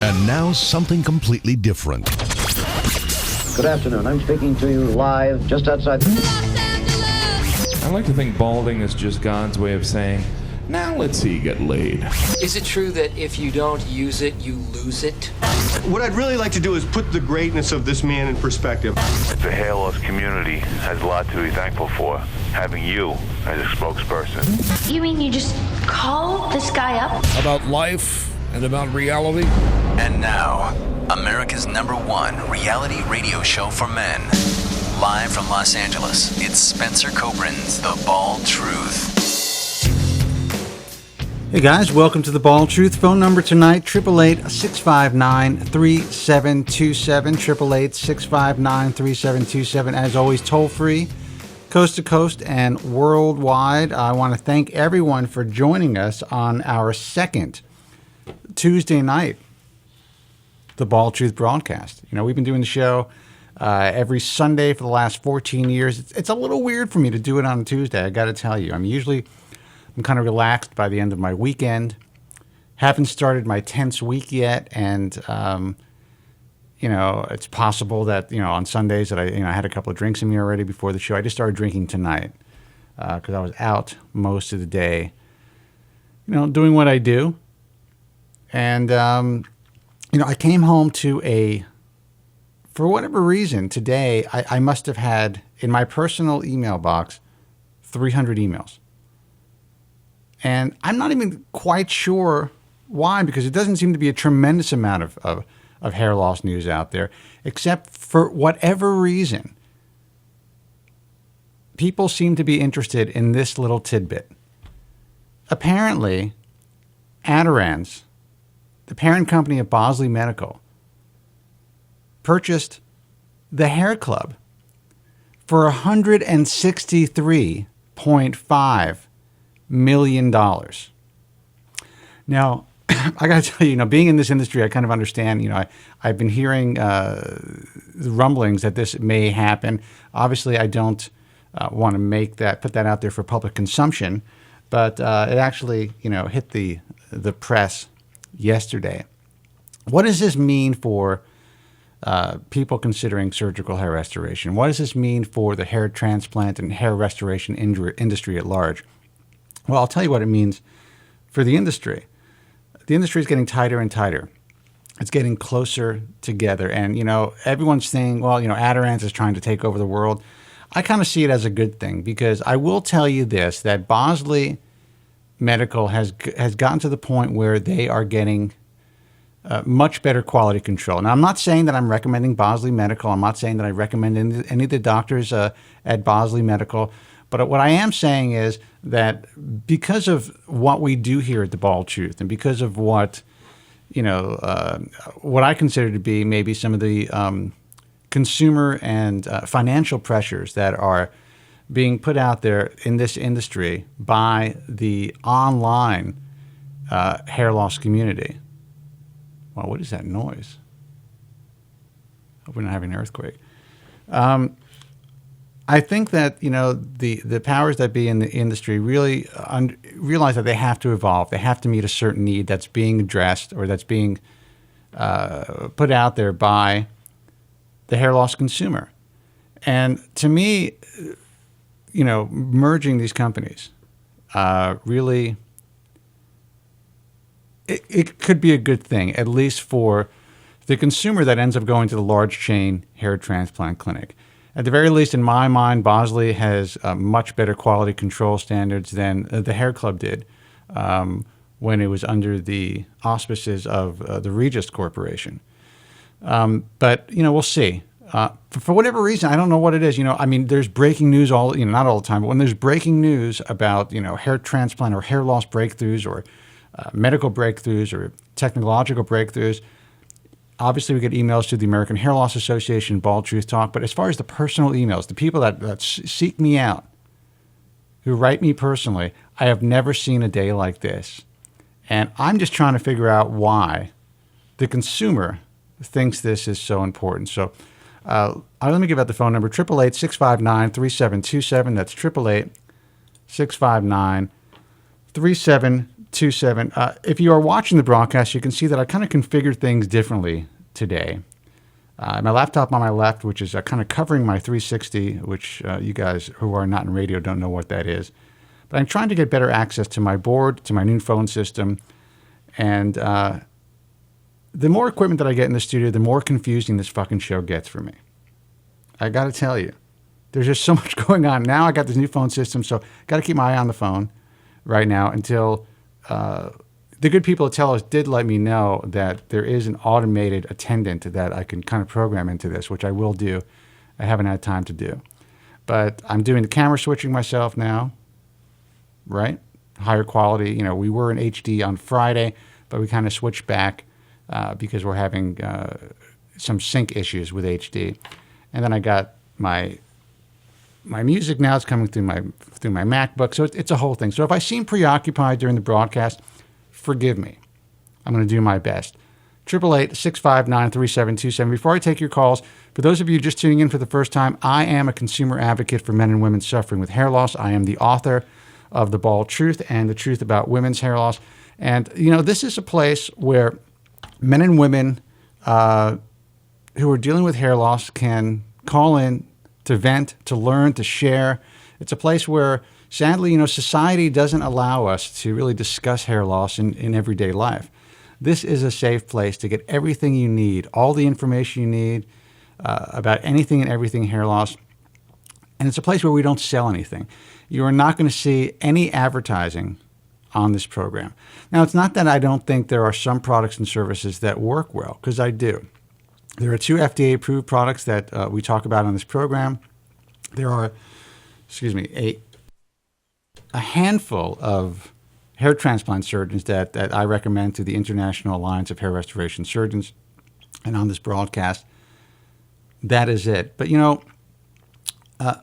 And now something completely different. Good afternoon. I'm speaking to you live just outside I like to think balding is just God's way of saying, now let's see you get laid. Is it true that if you don't use it, you lose it? What I'd really like to do is put the greatness of this man in perspective. The hair loss community has a lot to be thankful for, having you as a spokesperson. You mean you just call this guy up? About life and about reality. And now, America's #1 reality radio show for men. Live from Los Angeles, it's Spencer Kobren's The Bald Truth. Hey guys, welcome to The Bald Truth. Phone number tonight, 888-659-3727, 888-659-3727. As always, toll free, coast to coast and worldwide. I want to thank everyone for joining us on our second Tuesday night, The Bald Truth broadcast. You know, we've been doing the show every Sunday for the last 14 years. It's a little weird for me to do it on a Tuesday, I got to tell you. I'm kind of relaxed by the end of my weekend. Haven't started my tense week yet, and it's possible that on Sundays that I had a couple of drinks in me already before the show. I just started drinking tonight because I was out most of the day, doing what I do, and I came home to for whatever reason today I must have had in my personal email box 300 emails. And I'm not even quite sure why, because it doesn't seem to be a tremendous amount of hair loss news out there, except for whatever reason, people seem to be interested in this little tidbit. Apparently, Zarian, the parent company of Bosley Medical, purchased the Hair Club for $163.5 million. Now, I got to tell you, being in this industry, I kind of understand. I've been hearing the rumblings that this may happen. Obviously, I don't want to put that out there for public consumption, but it actually, hit the press yesterday. What does this mean for people considering surgical hair restoration? What does this mean for the hair transplant and hair restoration industry at large? Well, I'll tell you what it means for the industry. The industry is getting tighter and tighter. It's getting closer together. And, everyone's saying, well, Zarian is trying to take over the world. I kind of see it as a good thing, because I will tell you this, that Bosley Medical has gotten to the point where they are getting much better quality control. Now, I'm not saying that I'm recommending Bosley Medical. I'm not saying that I recommend any of the doctors at Bosley Medical. But what I am saying is that because of what we do here at The Bald Truth, and because of what I consider to be maybe some of the consumer and financial pressures that are being put out there in this industry by the online hair loss community. Wow, what is that noise? Hope we're not having an earthquake. I think that the powers that be in the industry really realize that they have to evolve. They have to meet a certain need that's being addressed, or that's being put out there by the hair loss consumer. And to me, merging these companies really, it could be a good thing, at least for the consumer that ends up going to the large chain hair transplant clinic. At the very least, in my mind, Bosley has much better quality control standards than the Hair Club did when it was under the auspices of the Regis Corporation. But we'll see. For whatever reason, I don't know what it is. There's breaking news not all the time, but when there's breaking news about hair transplant or hair loss breakthroughs or medical breakthroughs or technological breakthroughs. Obviously, we get emails to the American Hair Loss Association, Bald Truth Talk. But as far as the personal emails, the people that seek me out, who write me personally, I have never seen a day like this. And I'm just trying to figure out why the consumer thinks this is so important. So let me give out the phone number, 888-659-3727. That's 888-659-3727. 3727. If you are watching the broadcast, you can see that I kind of configured things differently today. My laptop on my left, which is kind of covering my 360, which you guys who are not in radio don't know what that is. But I'm trying to get better access to my board, to my new phone system. And the more equipment that I get in the studio, the more confusing this fucking show gets for me. I got to tell you, there's just so much going on. Now I got this new phone system, so got to keep my eye on the phone right now until the good people at Telos did let me know that there is an automated attendant that I can kind of program into this, which I will do. I haven't had time to do. But I'm doing the camera switching myself now, right? Higher quality. You know, we were in HD on Friday, but we kind of switched back because we're having some sync issues with HD. And then I got my music now is coming through my MacBook, so it's a whole thing. So if I seem preoccupied during the broadcast, forgive me. I'm going to do my best. 888-659-3727. Before I take your calls, for those of you just tuning in for the first time, I am a consumer advocate for men and women suffering with hair loss. I am the author of The Bald Truth and the Truth About Women's Hair Loss. And, you know, this is a place where men and women who are dealing with hair loss can call in to vent, to learn, to share. It's a place where, sadly, you know, society doesn't allow us to really discuss hair loss in everyday life. This is a safe place to get everything you need, all the information you need about anything and everything hair loss. And it's a place where we don't sell anything. You are not going to see any advertising on this program. Now, it's not that I don't think there are some products and services that work well, because I do. There are 2 FDA-approved products that we talk about on this program. There are, a handful of hair transplant surgeons that I recommend to the International Alliance of Hair Restoration Surgeons. And on this broadcast, that is it. But, you know,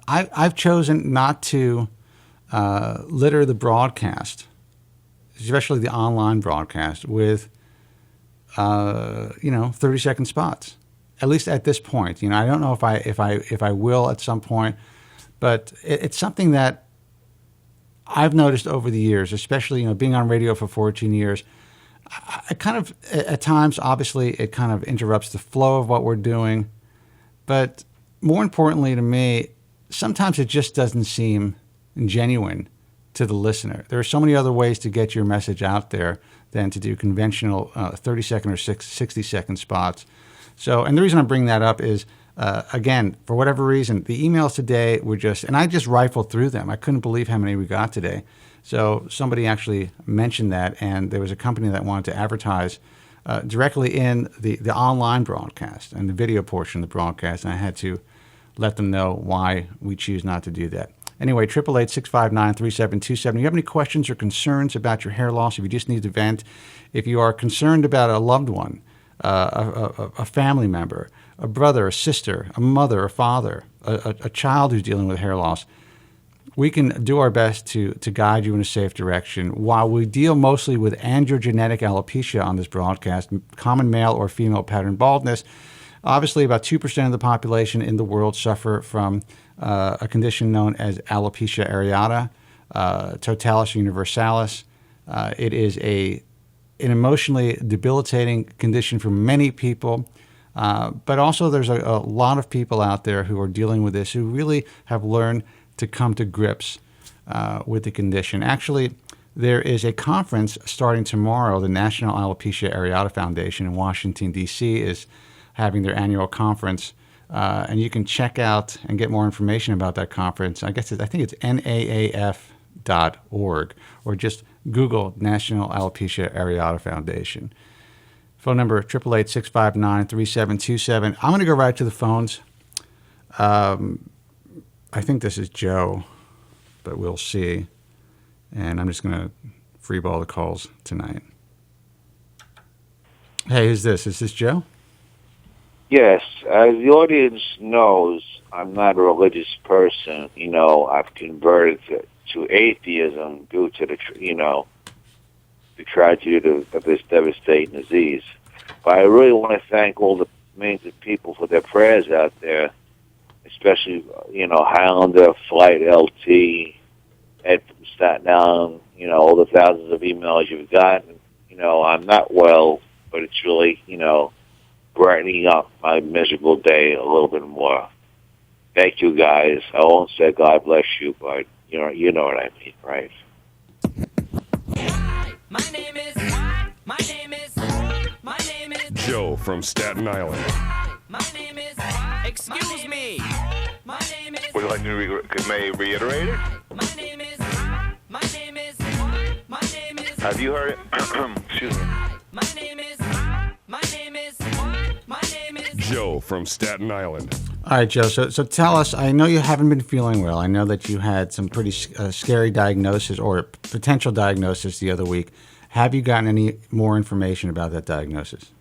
I've chosen not to litter the broadcast, especially the online broadcast, with 30-second spots. At least at this point, you know, I don't know if I will at some point, but it's something that I've noticed over the years, especially, you know, being on radio for 14 years. I kind of, at times, obviously, it kind of interrupts the flow of what we're doing, but more importantly to me, sometimes it just doesn't seem genuine to the listener. There are so many other ways to get your message out there than to do conventional 30-second or 60-second spots. So, and the reason I'm bringing that up is, again, for whatever reason, the emails today were just, and I just rifled through them. I couldn't believe how many we got today. So somebody actually mentioned that, and there was a company that wanted to advertise directly in the online broadcast and the video portion of the broadcast, and I had to let them know why we choose not to do that. Anyway, 888-659-3727. If you have any questions or concerns about your hair loss, if you just need to vent, if you are concerned about a loved one, a family member, a brother, a sister, a mother, a father, a child who's dealing with hair loss, we can do our best to guide you in a safe direction. While we deal mostly with androgenetic alopecia on this broadcast, common male or female pattern baldness, obviously about 2% of the population in the world suffer from a condition known as alopecia areata, totalis universalis. It is an emotionally debilitating condition for many people, but also there's a lot of people out there who are dealing with this who really have learned to come to grips with the condition. Actually, there is a conference starting tomorrow. The National Alopecia Areata Foundation in Washington, D.C. is having their annual conference, and you can check out and get more information about that conference. I think it's naaf.org, or just Google National Alopecia Areata Foundation. Phone number 888-659-3727. I'm going to go right to the phones. I think this is Joe, but we'll see. And I'm just going to freeball the calls tonight. Hey, who's this? Is this Joe? Yes. As the audience knows, I'm not a religious person. You know, I've converted to atheism due to the tragedy of this devastating disease. But I really want to thank all the millions of people for their prayers out there, especially, Highlander, Flight LT, Ed from Staten Island, all the thousands of emails you've gotten. I'm not well, but it's really, brightening up my miserable day a little bit more. Thank you, guys. I won't say God bless you, but you know what I mean, right? My name is Joe from Staten Island. My name is excuse me. My name is Would you like to may I reiterate it? My name is Have you heard it? Excuse me. My name is Joe from Staten Island. All right, Joe. So tell us. I know you haven't been feeling well. I know that you had some pretty scary diagnosis or potential diagnosis the other week. Have you gotten any more information about that diagnosis?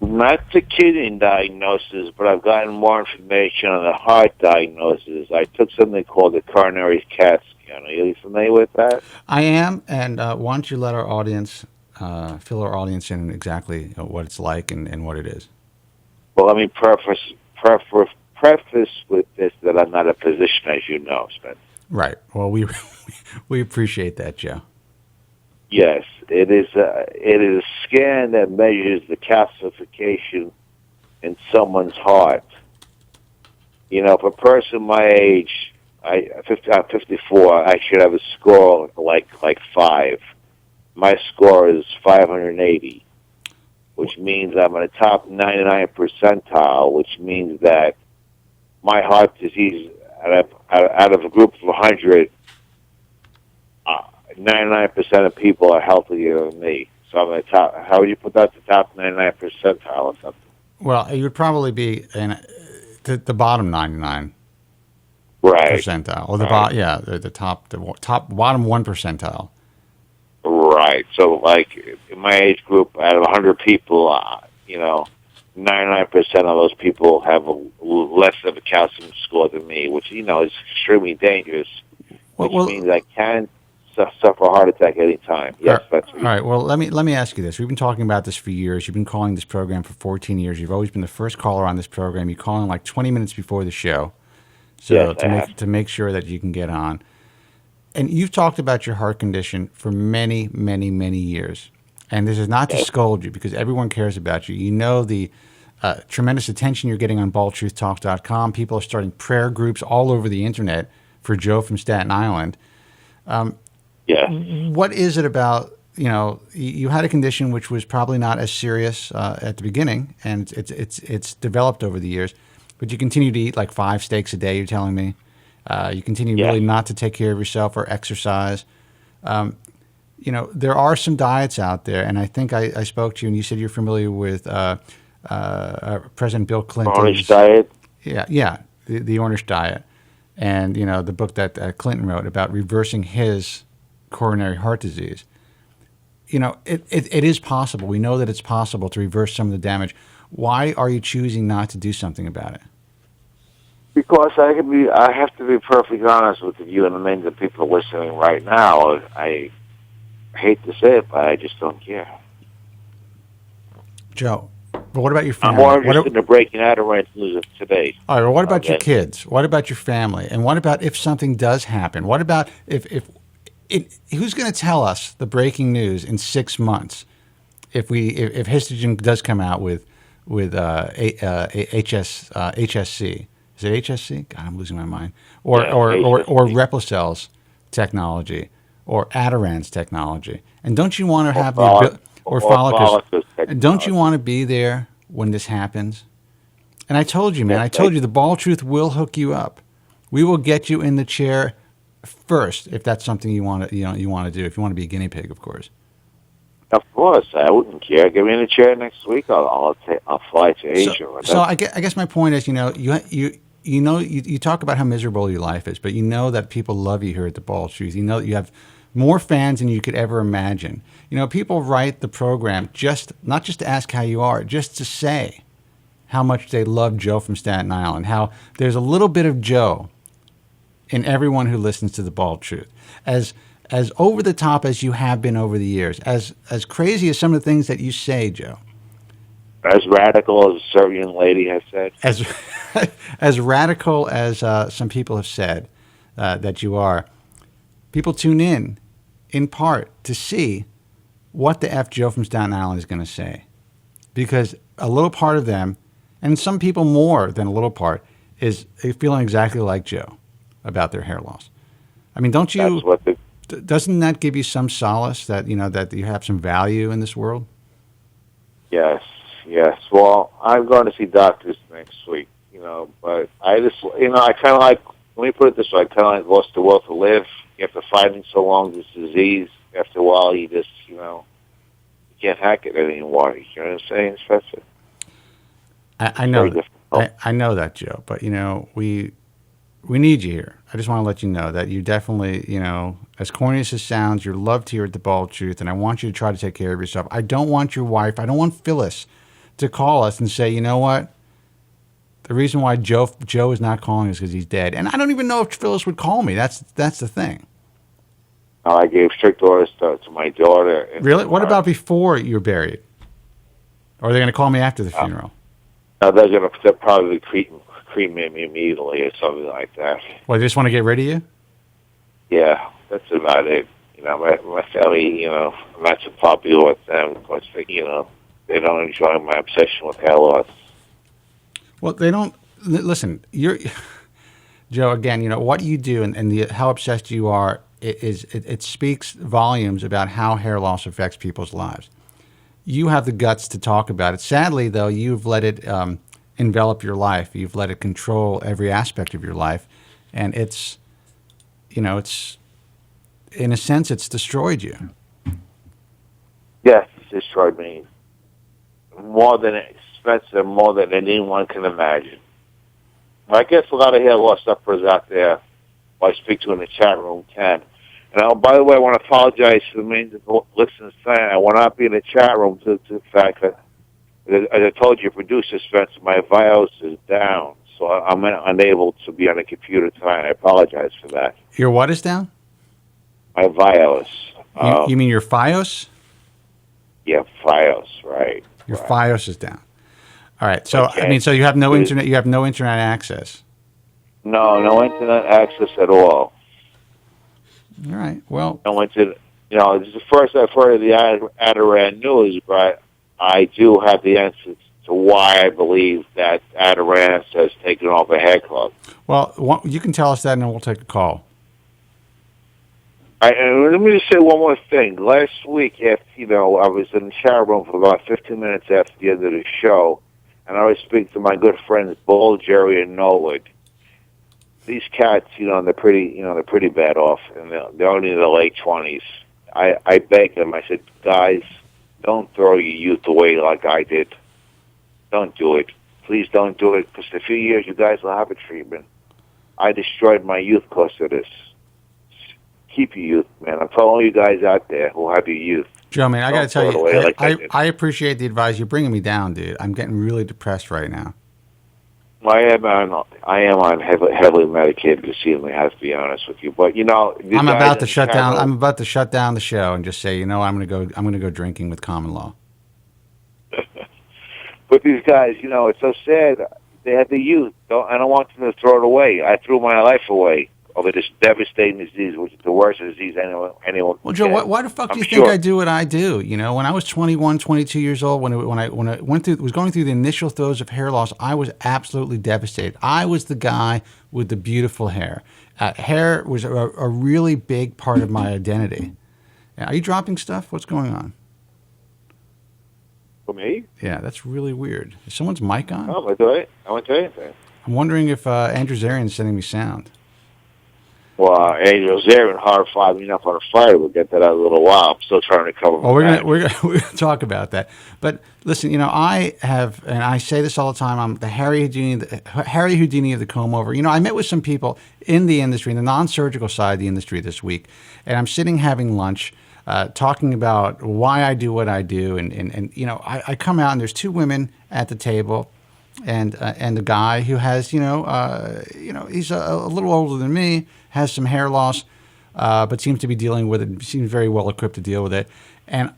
Not the kidney diagnosis, but I've gotten more information on the heart diagnosis. I took something called the coronary CAT scan. Are you familiar with that? I am, and why don't you let our audience, fill our audience in exactly what it's like and what it is? Well, let me preface with this that I'm not a physician, as you know, Spence. Right. Well, we appreciate that, Joe. Yes, it is a scan that measures the calcification in someone's heart. For a person my age, I'm 54, I should have a score like 5. My score is 580, which means I'm in the top 99 percentile, which means that my heart disease, out of a group of 100, 99% of people are healthier than me. So I'm in the top. How would you put that? The top 99 percentile or something? Well, you would probably be in the bottom 99 percentile, or the top bottom 1 percentile. Right. So, like in my age group, out of 100 people, 99% of those people have less of a calcium score than me, which is extremely dangerous. Which means I can suffer a heart attack any time. Yes, that's right. All right. Well, let me ask you this. We've been talking about this for years. You've been calling this program for 14 years. You've always been the first caller on this program. You call in like 20 minutes before the show, so to make sure that you can get on. And you've talked about your heart condition for many, many, many years. And this is not to scold you, because everyone cares about you. You know the tremendous attention you're getting on baldtruthtalk.com. People are starting prayer groups all over the internet for Joe from Staten Island. What is it about, you had a condition which was probably not as serious at the beginning, and it's developed over the years, but you continue to eat like 5 steaks a day, you're telling me. You continue really not to take care of yourself or exercise. There are some diets out there, and I think I spoke to you, and you said you're familiar with President Bill Clinton's Orange diet? Yeah, the Orange diet. And, the book that Clinton wrote about reversing his coronary heart disease. It is possible. We know that it's possible to reverse some of the damage. Why are you choosing not to do something about it? Because I have to be perfectly honest with you and the millions of people listening right now. I hate to say it, but I just don't care. Joe, but what about your family? I'm more interested in the breaking out of rant news of today. All right, well, what about your kids? What about your family? And what about if something does happen? What about if who's going to tell us the breaking news in 6 months if Histogen does come out with HSC? Is it HSC? God, I'm losing my mind. Or Replicel's technology, or Adaran's technology. And don't you want to have follicles? And don't you want to be there when this happens? And I told you, man. I told you the Bald Truth will hook you up. We will get you in the chair first if that's something you want to do. If you want to be a guinea pig, of course. Of course, I wouldn't care. Get me in a chair next week. I'll fly to Asia. So I guess my point is, you talk about how miserable your life is, but you know that people love you here at the Bald Truth. You know that you have more fans than you could ever imagine. People write the program not just to ask how you are, just to say how much they love Joe from Staten Island, how there's a little bit of Joe in everyone who listens to the Bald Truth. As over the top as you have been over the years, as crazy as some of the things that you say, Joe. As radical as a Zarian lady has said. As radical as some people have said that you are. People tune in part, to see what the F Joe from Staten Island is going to say. Because a little part of them, and some people more than a little part, is feeling exactly like Joe about their hair loss. I mean, don't you? Doesn't that give you some solace that that you have some value in this world? Yes. Well, I'm going to see doctors next week, but I just, I kind of like, let me put it this way, I kind of like lost the will to live. After fighting so long this disease, after a while you just, you can't hack it anymore. You know what I'm saying, Spencer? I know that. I know that, Joe, but, we need you here. I just want to let you know that you definitely, as corny as it sounds, you're loved here at The Bald Truth, and I want you to try to take care of yourself. I don't want your wife, I don't want Phyllis to call us and say, you know what? The reason why Joe is not calling is because he's dead. And I don't even know if Phyllis would call me. That's the thing. I gave strict orders to my daughter. Really? What about before you're buried? Or are they going to call me after the funeral? No, they'll probably cremate me immediately or something like that. Well, they just want to get rid of you? Yeah, that's about it. My family, I'm not so popular with them because they don't enjoy my obsession with hair loss. Well, they don't listen. You're Joe. Again, what you do and how obsessed you are. It speaks volumes about how hair loss affects people's lives. You have the guts to talk about it. Sadly, though, you've let it envelop your life. You've let it control every aspect of your life, and it's in a sense, it's destroyed you. Yes, it's destroyed me more than expensive, more than anyone can imagine. I guess a lot of hair loss sufferers out there, who I speak to in the chat room, can. And by the way, I want to apologize to the millions of listeners saying I will not be in the chat room to the fact that, as I told you, producer Spencer, my BIOS is down, so I'm unable to be on the computer tonight. I apologize for that. Your what is down? My BIOS. You mean your FiOS? Yeah, FiOS, right. Your FiOS is down. All right. So so you have no internet. You have no internet access. No internet access at all. All right. Well, no internet. This is the first I've heard of the Adirondack news, but I do have the answer to why I believe that Adirondack has taken off a hair club. Well, you can tell us that, and then we'll take a call. And let me just say one more thing. Last week, after I was in the shower room for about 15 minutes after the end of the show, and I was speaking to my good friends, Bull, Jerry, and Norwood. These cats, they're pretty bad off, and they're only in their late 20s. I begged them. I said, guys, don't throw your youth away like I did. Don't do it. Please don't do it, because in a few years, you guys will have a treatment. I destroyed my youth because of this. Keep your youth, man. I'm telling you guys out there who have your youth. Joe, man, I got to tell you, I appreciate the advice. You're bringing me down, dude. I'm getting really depressed right now. I am on heavily medicated this evening. I have to be honest with you, but I'm about to shut down. I'm about to shut down the show and just say, I'm going to go drinking with common law. But these guys, it's so sad. They have the youth. I don't want them to throw it away. I threw my life away over this devastating disease, which is the worst disease anyone. Well, Joe, why the fuck do you think I do what I do? When I was 21, 22 years old, when I was going through the initial throes of hair loss, I was absolutely devastated. I was the guy with the beautiful hair. Hair was a really big part of my identity. Are you dropping stuff? What's going on? For me? Yeah, that's really weird. Is someone's mic on? No, I won't do anything. I'm wondering if Andrew Zarian is sending me sound. Well, Angel Zarian horrified me enough on a fire. We'll get that out in a little while. I'm still trying to cover. Well, we're gonna talk about that. But listen, I have, and I say this all the time. I'm the Harry Houdini of the comb over. I met with some people in the industry, in the non-surgical side of the industry this week, and I'm sitting having lunch, talking about why I do what I do, and I come out and there's two women at the table. And the guy who has, he's a little older than me, has some hair loss, but seems to be dealing with it, seems very well equipped to deal with it. And,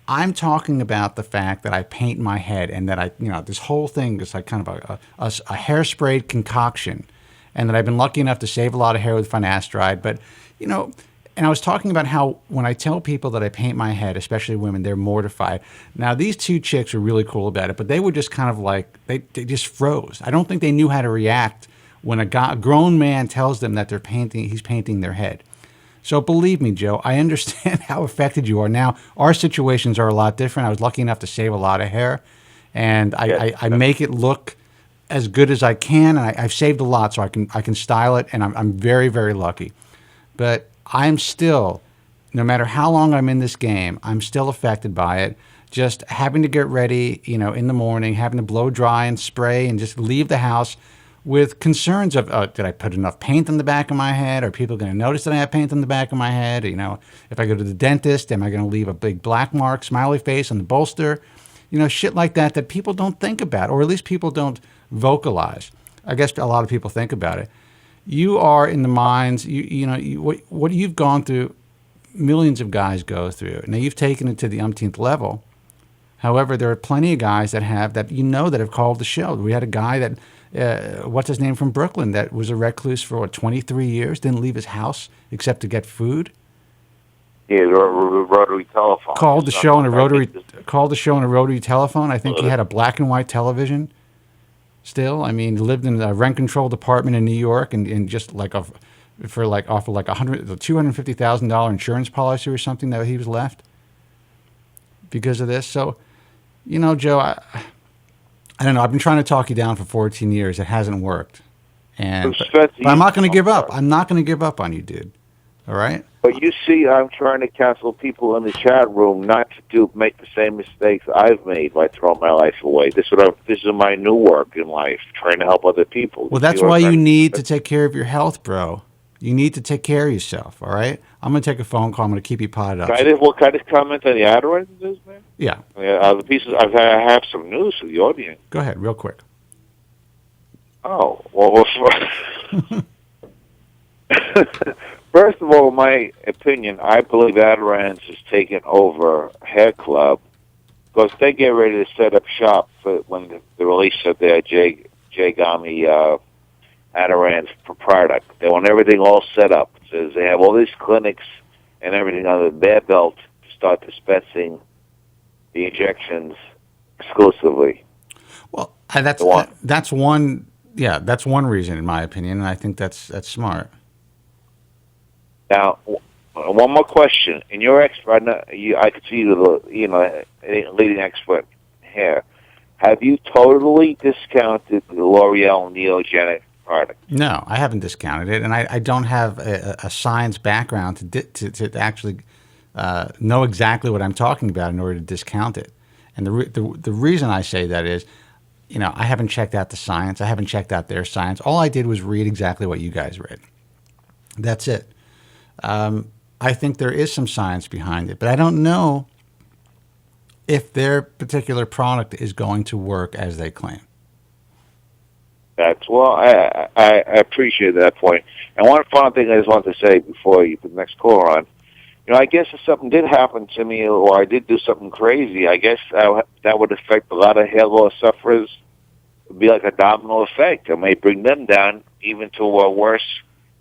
I'm talking about the fact that I paint my head and that this whole thing is like kind of a hairsprayed concoction, and that I've been lucky enough to save a lot of hair with finasteride. But, And I was talking about how when I tell people that I paint my head, especially women, they're mortified. Now, these two chicks are really cool about it, but they were just kind of like, they just froze. I don't think they knew how to react when a grown man tells them that he's painting their head. So believe me, Joe, I understand how affected you are. Now, our situations are a lot different. I was lucky enough to save a lot of hair, and I make it look as good as I can, and I've saved a lot, so I can style it, and I'm very, very lucky. But I'm still, no matter how long I'm in this game, I'm still affected by it. Just having to get ready, in the morning, having to blow dry and spray and just leave the house with concerns of, did I put enough paint on the back of my head? Are people going to notice that I have paint on the back of my head? If I go to the dentist, am I going to leave a big black mark, smiley face on the bolster? Shit like that people don't think about, or at least people don't vocalize. I guess a lot of people think about it. You are in the minds, what you've gone through, millions of guys go through. Now, you've taken it to the umpteenth level. However, there are plenty of guys that have called the show. We had a guy that, what's his name, from Brooklyn, that was a recluse for 23 years, didn't leave his house except to get food. Yeah, rotary telephone. Called the show on a rotary telephone. I think he had a black and white television. Still, lived in a rent-controlled apartment in New York, and just offer $250,000 insurance policy or something that he was left because of this. So, Joe, I don't know. I've been trying to talk you down for 14 years. It hasn't worked, but I'm not going to give up. I'm not going to give up on you, dude. All right. But you see, I'm trying to counsel people in the chat room not to make the same mistakes I've made by throwing my life away. This is my new work in life, trying to help other people. Well, that's why you need to take care of your health, bro. You need to take care of yourself, all right? I'm going to take a phone call. I'm going to keep you potted up. What kind of comment on the utterances, man? Yeah. The pieces, I have some news for the audience. Go ahead, real quick. Oh, well, first of all, my opinion, I believe Adirond's has taken over Hair Club because they get ready to set up shop for when the release of their Jay Gami Adirond's product. They want everything all set up. So they have all these clinics and everything under their belt to start dispensing the injections exclusively. Well, that's one. Yeah, that's one reason, in my opinion, and I think that's smart. Now, one more question. In your expert, I could see you, leading expert here. Have you totally discounted the L'Oreal Neogenic product? No, I haven't discounted it, and I don't have a science background to actually know exactly what I'm talking about in order to discount it. And the reason I say that is, I haven't checked out the science. I haven't checked out their science. All I did was read exactly what you guys read. That's it. I think there is some science behind it, but I don't know if their particular product is going to work as they claim. I appreciate that point. And one final thing I just want to say before you put the next caller on. I guess if something did happen to me or I did do something crazy, I guess that would affect a lot of hair loss sufferers. It would be like a domino effect. It may bring them down even to a worse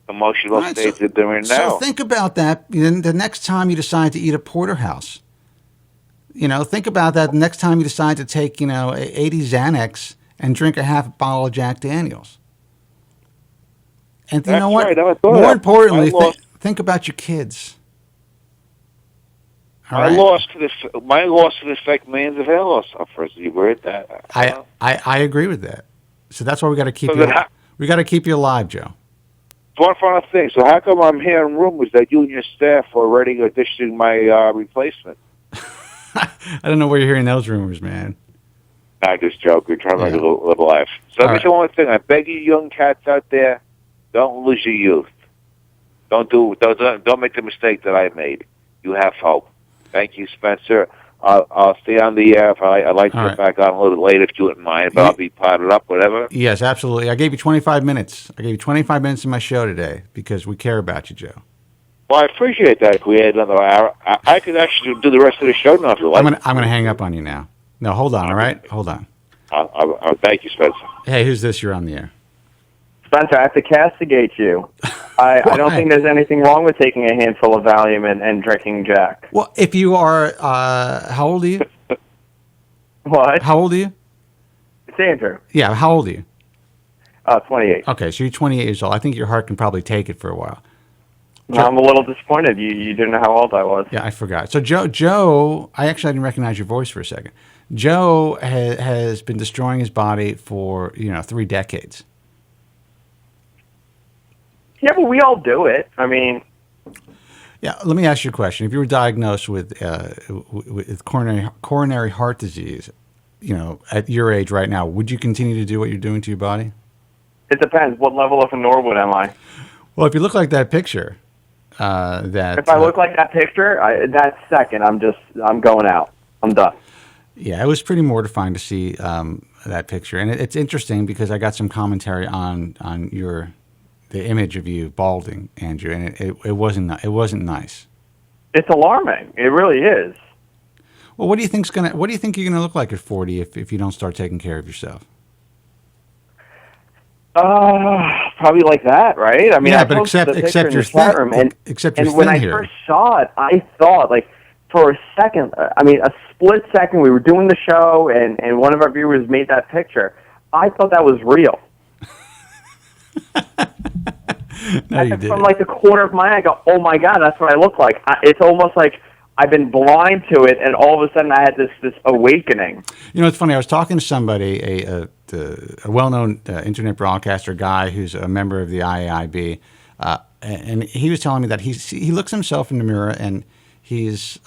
emotional state that they're in now. So think about that the next time you decide to eat a porterhouse. Think about that the next time you decide to take, 80 Xanax and drink a half bottle of Jack Daniels. And you know what? Right. More importantly, think about your kids. My loss could affect millions of hair loss sufferers. You heard that? I agree with that. So that's why we got to keep we got to keep you alive, Joe. One final thing. So how come I'm hearing rumors that you and your staff are already auditioning my replacement? I don't know where you're hearing those rumors, man. I just joke. We're trying to make a little life. So let me say one more thing. I beg you, young cats out there, don't lose your youth. Don't make the mistake that I made. You have hope. Thank you, Spencer. I'll stay on the air. I'd like to get back on a little bit later if you wouldn't mind, but I'll be potted up, whatever. Yes, absolutely. I gave you 25 minutes. I gave you 25 minutes in my show today because we care about you, Joe. Well, I appreciate that. If we had another hour, I could actually do the rest of the show now if you like. I'm going to hang up on you now. No, hold on, all right? Hold on. I'll thank you, Spencer. Hey, who's this? You're on the air. Spencer, I have to castigate you. I don't think there's anything wrong with taking a handful of Valium and drinking Jack. Well, if you are, how old are you? What? How old are you? It's Andrew. Yeah, how old are you? 28. Okay, so you're 28 years old. I think your heart can probably take it for a while. No, I'm a little disappointed. You didn't know how old I was. Yeah, I forgot. So Joe, I didn't recognize your voice for a second. Joe has been destroying his body for 3 decades. Yeah, but we all do it. I mean, yeah. Let me ask you a question. If you were diagnosed with coronary heart disease, at your age right now, would you continue to do what you're doing to your body? it depends. What level of a Norwood am I? Well, if you look like that picture, if I look like that picture, that second, I'm going out. I'm done. Yeah, it was pretty mortifying to see that picture, and it's interesting because I got some commentary on the image of you balding, Andrew, and it wasn't nice. It's alarming. It really is. Well, what do you think you're gonna look like at 40 if you don't start taking care of yourself? Probably like that, right? I mean, yeah, I but except you're thin. Except you're and when thin I here. first saw it, I thought, like, for a second, a split second, we were doing the show, and one of our viewers made that picture. I thought that was real. No, you didn't. From like the corner of my eye, I go, oh my God, that's what I look like. It's almost like I've been blind to it, and all of a sudden I had this awakening. You know, it's funny. I was talking to somebody, a well-known internet broadcaster guy who's a member of the IAIB, and he was telling me that he looks himself in the mirror and he's,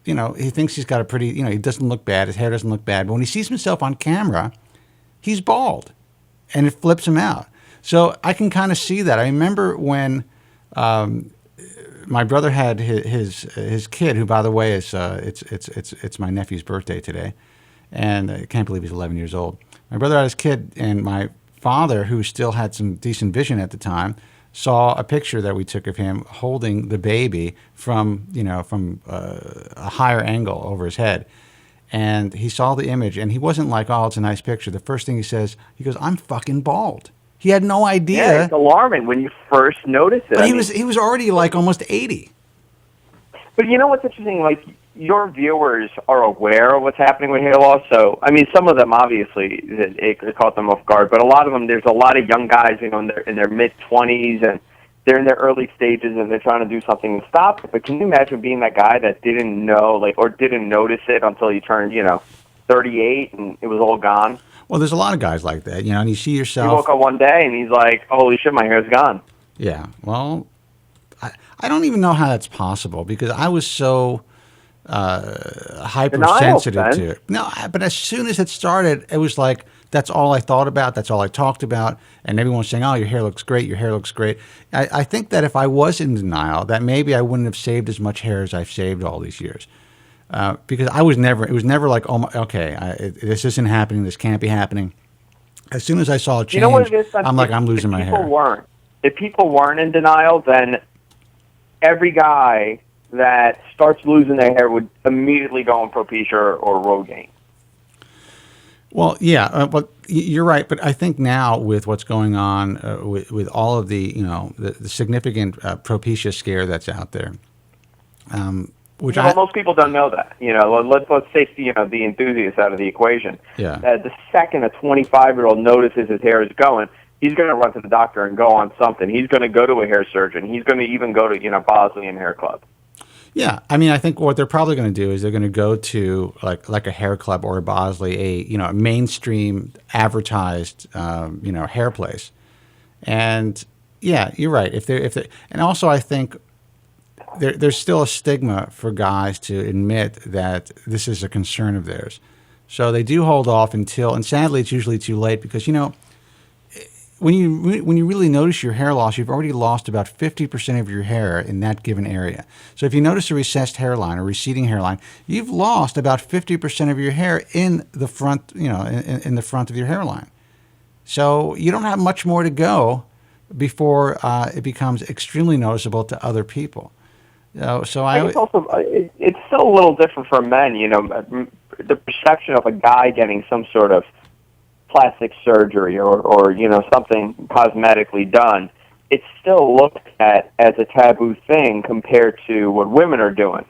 he thinks he's got a pretty, he doesn't look bad. His hair doesn't look bad. But when he sees himself on camera, he's bald, and it flips him out. So I can kind of see that. I remember when my brother had his kid, who, by the way, is it's my nephew's birthday today, and I can't believe he's 11 years old. My brother had his kid, and my father, who still had some decent vision at the time, saw a picture that we took of him holding the baby from a higher angle over his head. And he saw the image, and he wasn't like, oh, it's a nice picture. The first thing he goes, I'm fucking bald. He had no idea. Yeah, it's alarming when you first notice it. But he was already like almost 80. But you know what's interesting? Like, your viewers are aware of what's happening with hair loss. So, I mean, some of them, obviously, it caught them off guard. But a lot of them, there's a lot of young guys, in their mid-20s, and they're in their early stages, and they're trying to do something to stop it. But can you imagine being that guy that didn't know, or didn't notice it until you turned, 38, and it was all gone? Well, there's a lot of guys like that, and you see yourself. You woke up one day, and he's like, holy shit, my hair's gone. Yeah, well, I don't even know how that's possible, because I was so hypersensitive to it. No, but as soon as it started, it was like, that's all I thought about, that's all I talked about, and everyone's saying, oh, your hair looks great, your hair looks great. I think that if I was in denial, that maybe I wouldn't have saved as much hair as I've saved all these years. Because it was never like, oh, this isn't happening, this can't be happening. As soon as I saw a change, I'm losing my hair. If people weren't in denial, then every guy that starts losing their hair would immediately go on Propecia or Rogaine. Well, yeah, but you're right. But I think now with what's going on with all of the the significant Propecia scare that's out there, which most people don't know that. Let's take the enthusiasts out of the equation. Yeah. The second a 25-year-old notices his hair is going, he's going to run to the doctor and go on something. He's going to go to a hair surgeon. He's going to even go to Bosley and Hair Club. Yeah, I mean, I think what they're probably going to do is they're going to go to like a hair club or a Bosley, a mainstream advertised hair place, and yeah, you're right. If they and also I think there's still a stigma for guys to admit that this is a concern of theirs, so they do hold off until, and sadly it's usually too late, because when you really notice your hair loss, you've already lost about 50% of your hair in that given area. So if you notice a recessed hairline or receding hairline, you've lost about 50% of your hair in the front, in the front of your hairline. So you don't have much more to go before it becomes extremely noticeable to other people. It's still a little different for men. The perception of a guy getting some sort of plastic surgery or something cosmetically done it's still looked at as a taboo thing compared to what women are doing.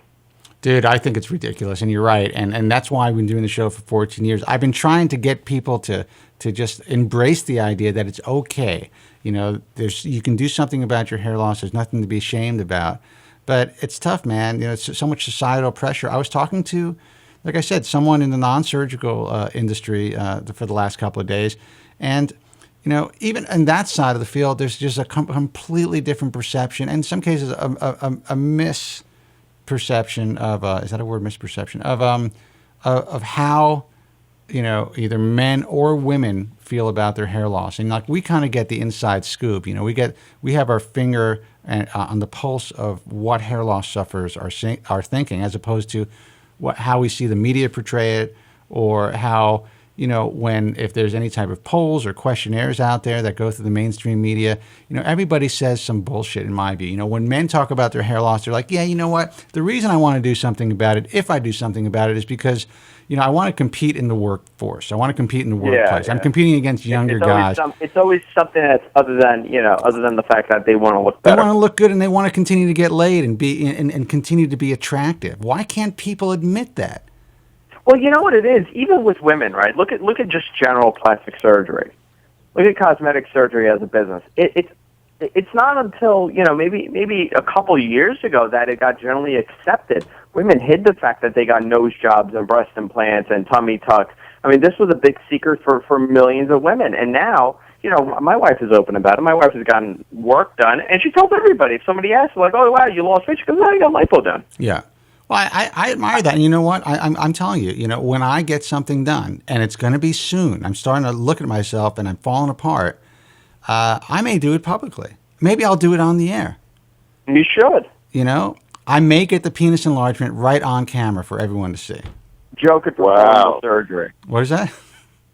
Dude, I think it's ridiculous, and you're right, and that's why I've been doing the show for 14 years. I've been trying to get people to just embrace the idea that it's okay. You know, you can do something about your hair loss. There's nothing to be ashamed about. But it's tough, man. You know, it's so much societal pressure. I was talking to, like I said, someone in the non-surgical industry for the last couple of days, and you know, even in that side of the field, there's just a completely different perception, and in some cases, a misperception of is that a word? Misperception of how, you know, either men or women feel about their hair loss, and like we kind of get the inside scoop. You know, we have our finger on the pulse of what hair loss sufferers are thinking, as opposed to how we see the media portray it, or how, you know, if there's any type of polls or questionnaires out there that go through the mainstream media, you know, everybody says some bullshit in my view. You know, when men talk about their hair loss, they're like, yeah, you know what? The reason I want to do something about it, if I do something about it, is because, you know, I want to compete in the workforce. I want to compete in the workplace. Yeah. I'm competing against younger guys. It's always something that's other than the fact that they want to look better. They want to look good, and they want to continue to get laid and be and continue to be attractive. Why can't people admit that? Well, you know what it is. Even with women, right? Look at just general plastic surgery. Look at cosmetic surgery as a business. It's not until, you know, maybe a couple years ago that it got generally accepted. Women hid the fact that they got nose jobs and breast implants and tummy tucks. I mean, this was a big secret for millions of women. And now, you know, my wife is open about it. My wife has gotten work done, and she tells everybody. If somebody asks, like, oh, wow, you lost weight, she goes, oh, I got lipo done. Yeah. Well, I admire that. And you know what? I'm telling you, you know, when I get something done, and it's going to be soon, I'm starting to look at myself and I'm falling apart, I may do it publicly. Maybe I'll do it on the air. You should. You know, I may get the penis enlargement right on camera for everyone to see. Joe could perform the surgery. What is that?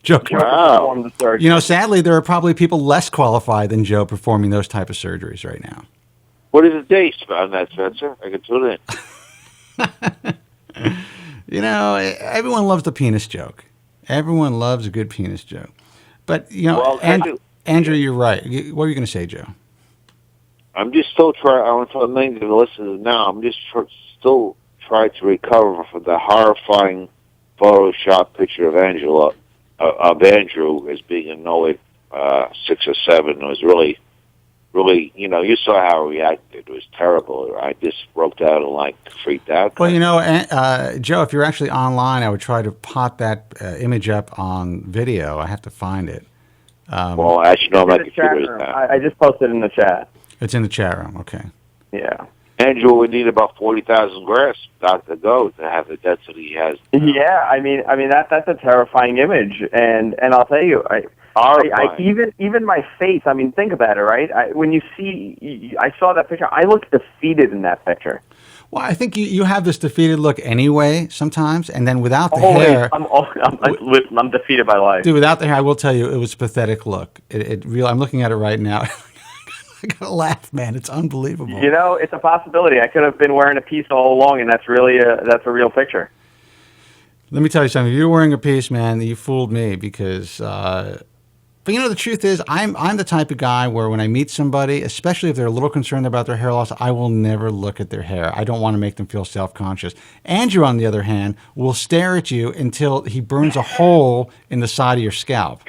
Joe could perform the surgery. You know, sadly, there are probably people less qualified than Joe performing those type of surgeries right now. What is the date on that, Spencer? I can tune in. You know, everyone loves the penis joke. Everyone loves a good penis joke. But, you know, Andrew, you're right. What were you going to say, Joe? I'm just still trying. I want to tell the listeners now. I'm just still trying to recover from the horrifying Photoshop picture of Andrew as being annoyed 6 or 7. It was really, you know, you saw how he reacted. It was terrible. I just broke down and freaked out. Well, you know, Joe, if you're actually online, I would try to pot that image up on video. I have to find it. Well, actually, no, my computer is down. I just posted in the chat. It's in the chat room. Okay. Yeah. Andrew would need about 40,000 grafts not to go to have the density he has. Yeah, I mean that's a terrifying image, and I'll tell you, even my face. I mean, think about it, right? When you see, I saw that picture. I looked defeated in that picture. Well, I think you have this defeated look anyway sometimes, and then without the hair, I'm defeated by life. Dude, without the hair, I will tell you, it was a pathetic look. I'm looking at it right now. I gotta laugh, man. It's unbelievable. You know, it's a possibility. I could have been wearing a piece all along, and that's a real picture. Let me tell you something. If you're wearing a piece, man, you fooled me because. But you know, the truth is, I'm the type of guy where when I meet somebody, especially if they're a little concerned about their hair loss, I will never look at their hair. I don't want to make them feel self-conscious. Andrew, on the other hand, will stare at you until he burns a hole in the side of your scalp.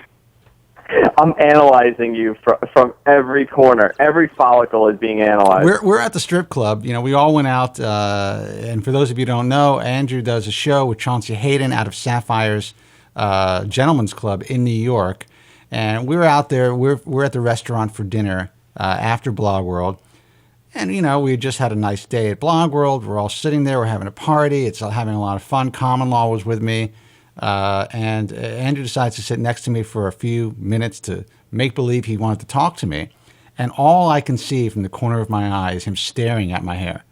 I'm analyzing you from every corner. Every follicle is being analyzed. We're at the strip club. You know, we all went out, and for those of you who don't know, Andrew does a show with Chauncey Hayden out of Sapphire's Gentlemen's Club in New York. And we were out there. We're at the restaurant for dinner after Blog World. And, you know, we had just had a nice day at Blog World. We're all sitting there. We're having a party. It's having a lot of fun. Common Law was with me. And Andrew decides to sit next to me for a few minutes to make believe he wanted to talk to me. And all I can see from the corner of my eye is him staring at my hair.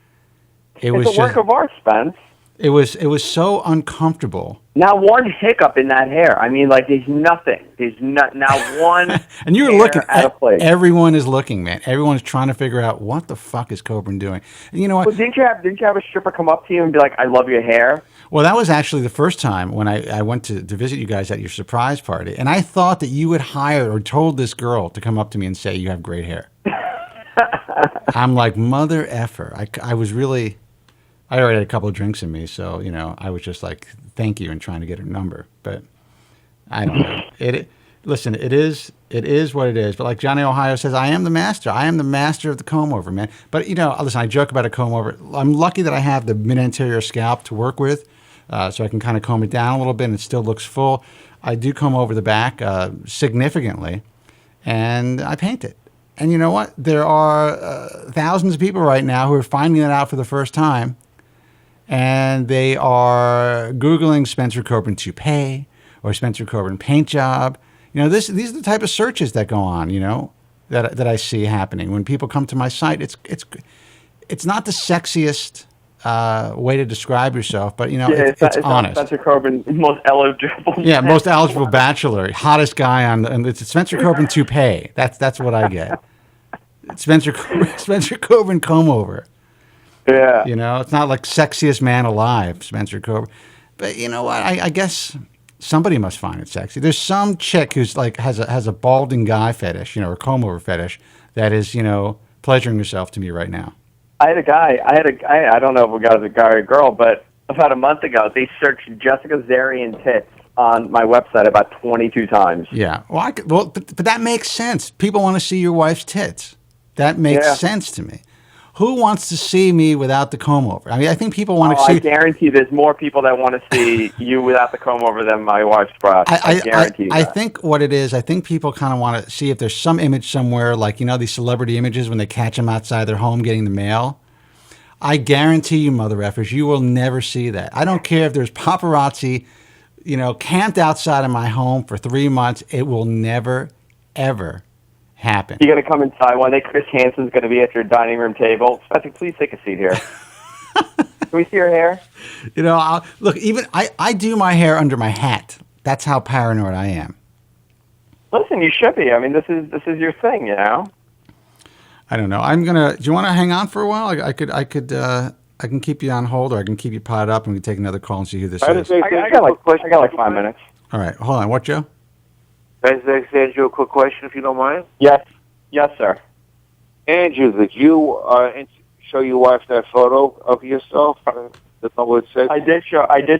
It's a work of art, Spence. It was so uncomfortable. Not one hiccup in that hair. I mean, there's nothing. There's not one. And you were looking out of place. Everyone is looking, man. Everyone's trying to figure out what the fuck is Kobren doing. And you know what? Well, didn't you have a stripper come up to you and be like, "I love your hair"? Well, that was actually the first time when I went to visit you guys at your surprise party, and I thought that you had hired or told this girl to come up to me and say you have great hair. I'm like, mother effer. I was really, I already had a couple of drinks in me, so, I was just like, thank you, and trying to get her number. But I don't know. Listen, it is what it is. But like Johnny Ohio says, I am the master. I am the master of the comb over, man. But, listen, I joke about a comb over. I'm lucky that I have the mid-anterior scalp to work with, so I can kind of comb it down a little bit and it still looks full. I do comb over the back significantly, and I paint it. And you know what? There are thousands of people right now who are finding it out for the first time, and they are Googling Spencer Kobren toupee or Spencer Kobren paint job. These are the type of searches that go on, that I see happening. When people come to my site, it's not the sexiest way to describe yourself, but it's honest. Spencer Kobren, most eligible. Yeah, most eligible bachelor, hottest guy on, and it's Spencer Kobren toupee. That's what I get. Spencer Kobren comb over. Yeah. It's not like sexiest man alive, Spencer Kobren. But you know what? I guess somebody must find it sexy. There's some chick who's like has a balding guy fetish, or comb over fetish that is, pleasuring herself to me right now. I had a guy. I don't know if we got a guy or a girl, but about a month ago, they searched Jessica Zarian tits on my website about 22 times. Yeah. Well, but that makes sense. People want to see your wife's tits. That makes sense to me. Who wants to see me without the comb over? I mean, I think people want to see. I guarantee there's more people that want to see you without the comb over than my wife's breast. I guarantee I think what it is, I think people kind of want to see if there's some image somewhere, like, these celebrity images when they catch them outside their home getting the mail. I guarantee you, mother effers, you will never see that. I don't care if there's paparazzi, camped outside of my home for 3 months. It will never, ever happen. You're going to come inside one day. Chris Hansen's going to be at your dining room table. Spencer, please take a seat here. Can we see your hair? Look, even I do my hair under my hat. That's how paranoid I am. Listen, you should be. I mean, this is your thing, I don't know. Do you want to hang on for a while? I can keep you on hold, or I can keep you potted up, and we can take another call and see who this is. I got like 5 minutes. All right, hold on. What, Joe? Can I ask you a quick question, if you don't mind? Yes, sir. Andrew, did you show your wife that photo of yourself? That's not what it said. I did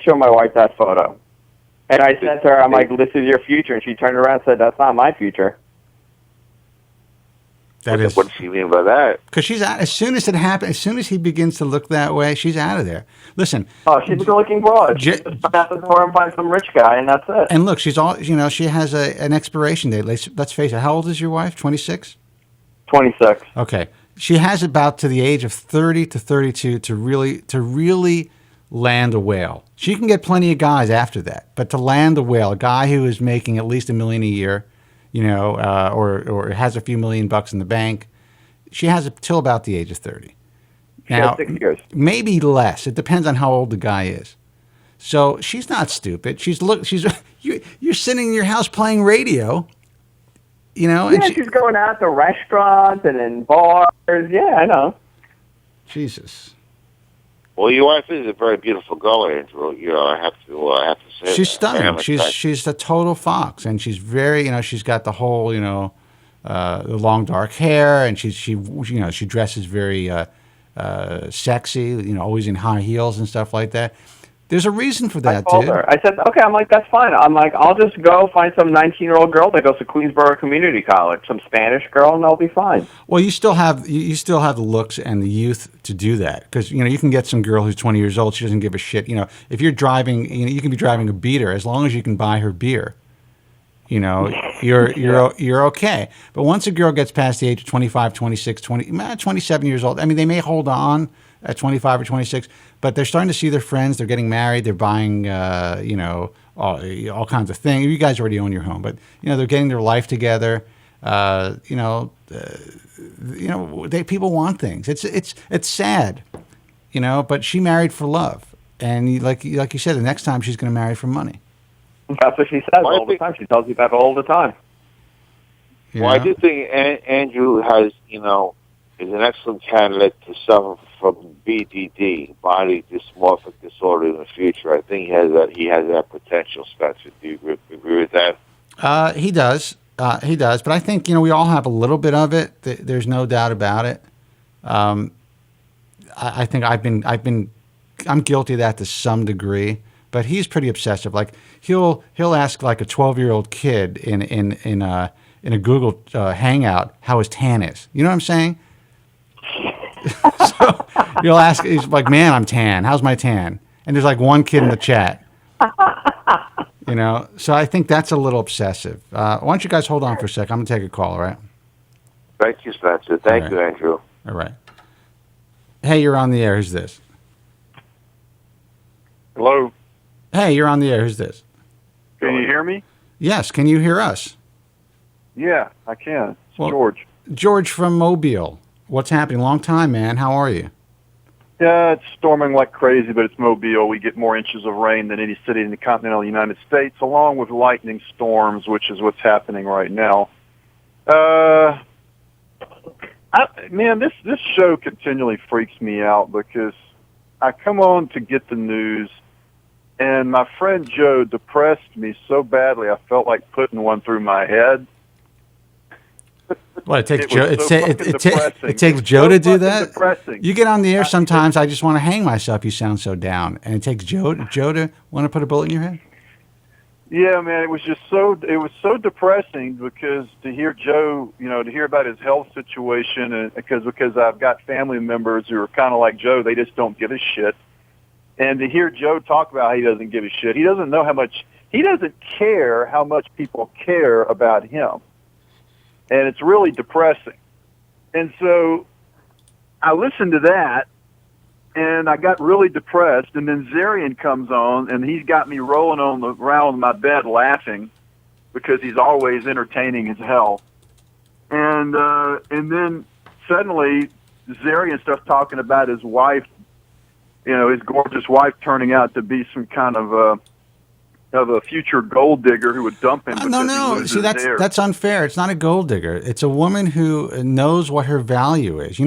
show my wife that photo, and I said to her, "I'm like, this is your future," and she turned around and said, "That's not my future." What does she mean by that? Because she's out. As soon as it happens, as soon as he begins to look that way, she's out of there. Listen. Oh, she's a good-looking broad. Just out the door and find some rich guy, and that's it. And look, she's all. She has an expiration date. Let's face it. How old is your wife? 26. 26. Okay. She has about to the age of 30 to 32 to really land a whale. She can get plenty of guys after that, but to land a whale, a guy who is making at least $1 million a year. Or has a few $1,000,000 in the bank. She has it till about the age of 30. Now, 6 years. Maybe less. It depends on how old the guy is. So she's not stupid. You're sitting in your house playing radio, and she's going out to restaurants and in bars. Yeah, I know. Jesus. Well, your wife is a very beautiful girl, Andrew. I have to say she's stunning. She's a total fox, and she's very, she's got the whole, the long dark hair, and she dresses very sexy, always in high heels and stuff like that. There's a reason for that, I told her. I said, okay. I'm like, that's fine. I'm like, I'll just go find some 19-year-old girl that goes to Queensborough Community College, some Spanish girl, and I'll be fine. Well, you still have the looks and the youth to do that, because you can get some girl who's 20 years old. She doesn't give a shit. If you're driving, you can be driving a beater as long as you can buy her beer. You're okay. But once a girl gets past the age of 25, 26, 27 years old, I mean, they may hold on at 25 or 26, but they're starting to see their friends. They're getting married. They're buying, all kinds of things. You guys already own your home, but they're getting their life together. People want things. It's sad, But she married for love, and like you said, the next time she's going to marry for money. That's what she says all the time. She tells you that all the time. Well, I do think Andrew has, is an excellent candidate to suffer from BDD, body dysmorphic disorder, in the future. I think he has that potential, Spencer. Do you agree with that? He does. He does, but I think we all have a little bit of it. There's no doubt about it. I think I'm guilty of that to some degree, but he's pretty obsessive. Like he'll ask like a 12-year-old kid in a Google Hangout how his tan is. You know what I'm saying? So you'll ask, he's like, "Man, I'm tan. How's my tan?" And there's like one kid in the chat. So I think that's a little obsessive. Why don't you guys hold on for a sec? I'm going to take a call, all right? Thank you, Spencer. Thank you, Andrew. All right. Hey, you're on the air. Who's this? Hello? Hey, you're on the air. Who's this? Can you hear me? Yes. Can you hear us? Yeah, I can. It's George. George from Mobile. What's happening? Long time, man. How are you? Yeah, it's storming like crazy, but it's Mobile. We get more inches of rain than any city in the continental United States, along with lightning storms, which is what's happening right now. Man, this show continually freaks me out because I come on to get the news, and my friend Joe depressed me so badly I felt like putting one through my head. What, it takes Joe? It takes Joe to do that. Depressing. You get on the air sometimes. I just want to hang myself. You sound so down, and it takes Joe to want to put a bullet in your head. Yeah, man, it was so depressing because to hear Joe, to hear about his health situation, and because I've got family members who are kind of like Joe, they just don't give a shit, and to hear Joe talk about how he doesn't give a shit, he doesn't care how much people care about him. And it's really depressing. And so I listened to that, and I got really depressed. And then Zarian comes on, and he's got me rolling around on my bed laughing because he's always entertaining as hell. And then suddenly Zarian starts talking about his wife, his gorgeous wife turning out to be some kind of a future gold digger who would dump him. No. See, that's unfair. It's not a gold digger. It's a woman who knows what her value is.